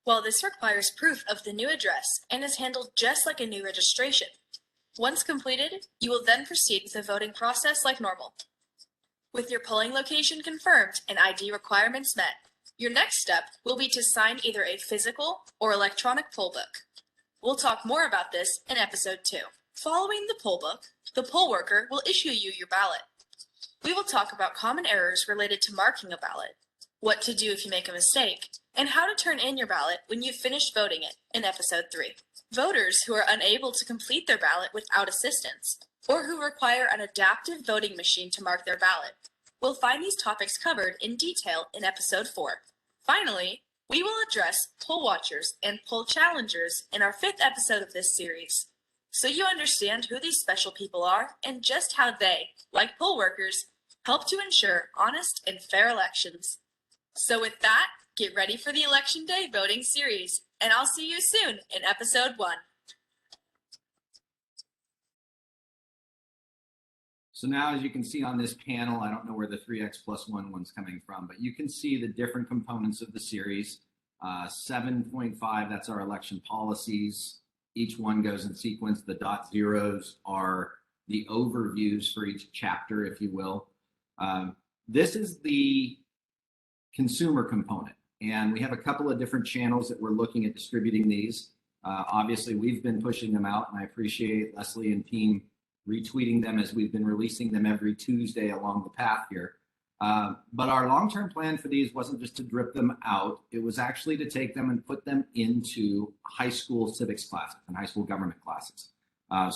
While this requires proof of the new address and is handled just like a new registration, once completed, you will then proceed with the voting process like normal. With your polling location confirmed and ID requirements met, your next step will be to sign either a physical or electronic poll book. We'll talk more about this in episode 2. Following the poll book, the poll worker will issue you your ballot. We will talk about common errors related to marking a ballot, what to do if you make a mistake, and how to turn in your ballot when you've finished voting it in episode 3. Voters who are unable to complete their ballot without assistance, or who require an adaptive voting machine to mark their ballot, will find these topics covered in detail in episode 4. Finally, we will address poll watchers and poll challengers in our 5th episode of this series, so you understand who these special people are and just how they, like poll workers, help to ensure honest and fair elections. So with that, get ready for the Election Day voting series, and I'll see you soon in episode 1. So now, as you can see on this panel, I don't know where the 3x+1 one's coming from, but you can see the different components of the series. 7.5, that's our election policies. Each one goes in sequence. The dot zeros are the overviews for each chapter, if you will. This is the consumer component, and we have a couple of different channels that we're looking at distributing these. Obviously, we've been pushing them out, and I appreciate Leslie and team retweeting them as we've been releasing them every Tuesday along the path here. But our long-term plan for these wasn't just to drip them out. It was actually to take them and put them into high school civics classes and high school government classes.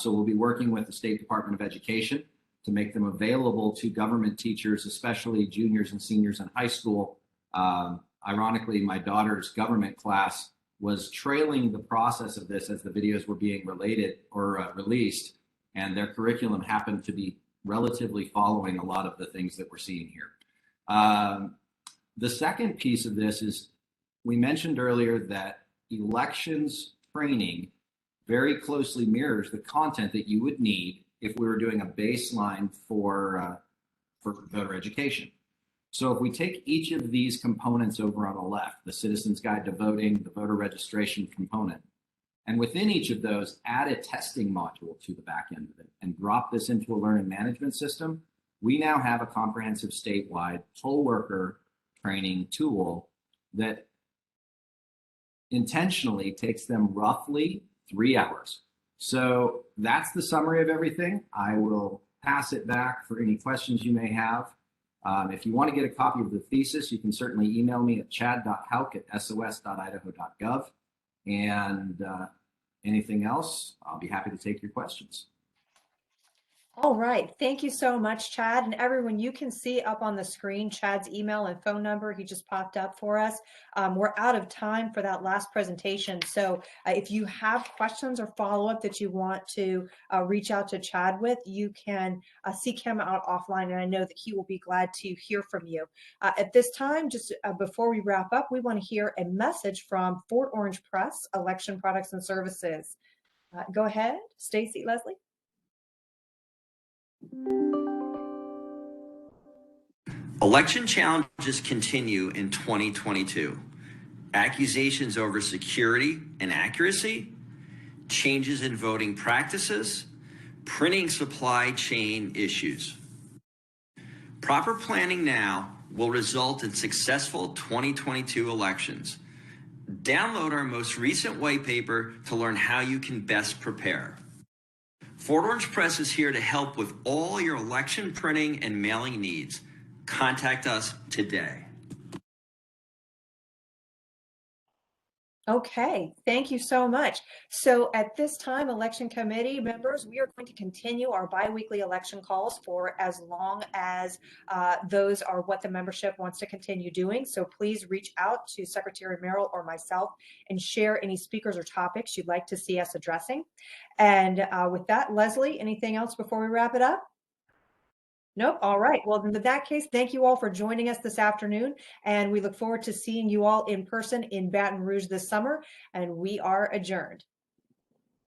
So we'll be working with the State Department of Education to make them available to government teachers, especially juniors and seniors in high school. Ironically, my daughter's government class was trailing the process of this as the videos were being released, and their curriculum happened to be relatively following a lot of the things that we're seeing here. The second piece of this is, we mentioned earlier that elections training very closely mirrors the content that you would need if we were doing a baseline for voter education. So if we take each of these components over on the left, the Citizen's Guide to Voting, the voter registration component, and within each of those, add a testing module to the back end of it and drop this into a learning management system, we now have a comprehensive statewide poll worker training tool that intentionally takes them roughly 3 hours. So that's the summary of everything. I will pass it back for any questions you may have. If you want to get a copy of the thesis, you can certainly email me at chad.hauk@sos.idaho.gov. And anything else, I'll be happy to take your questions. All right. Thank you so much, Chad. And everyone, you can see up on the screen Chad's email and phone number. He just popped up for us. We're out of time for that last presentation. So if you have questions or follow-up that you want to reach out to Chad with, you can seek him out offline. And I know that he will be glad to hear from you. At this time, just before we wrap up, we want to hear a message from Fort Orange Press, Election Products and Services. Go ahead, Stacy, Leslie. Election challenges continue in 2022. Accusations over security and accuracy, changes in voting practices, printing supply chain issues. Proper planning now will result in successful 2022 elections. Download our most recent white paper to learn how you can best prepare. Fort Orange Press is here to help with all your election printing and mailing needs. Contact us today. Okay, thank you so much. So at this time, election committee members, we are going to continue our biweekly election calls for as long as those are what the membership wants to continue doing. So please reach out to Secretary Merrill or myself and share any speakers or topics you'd like to see us addressing. And with that, Leslie, anything else before we wrap it up? Nope. All right. Well, in that case, thank you all for joining us this afternoon. And we look forward to seeing you all in person in Baton Rouge this summer. And we are adjourned.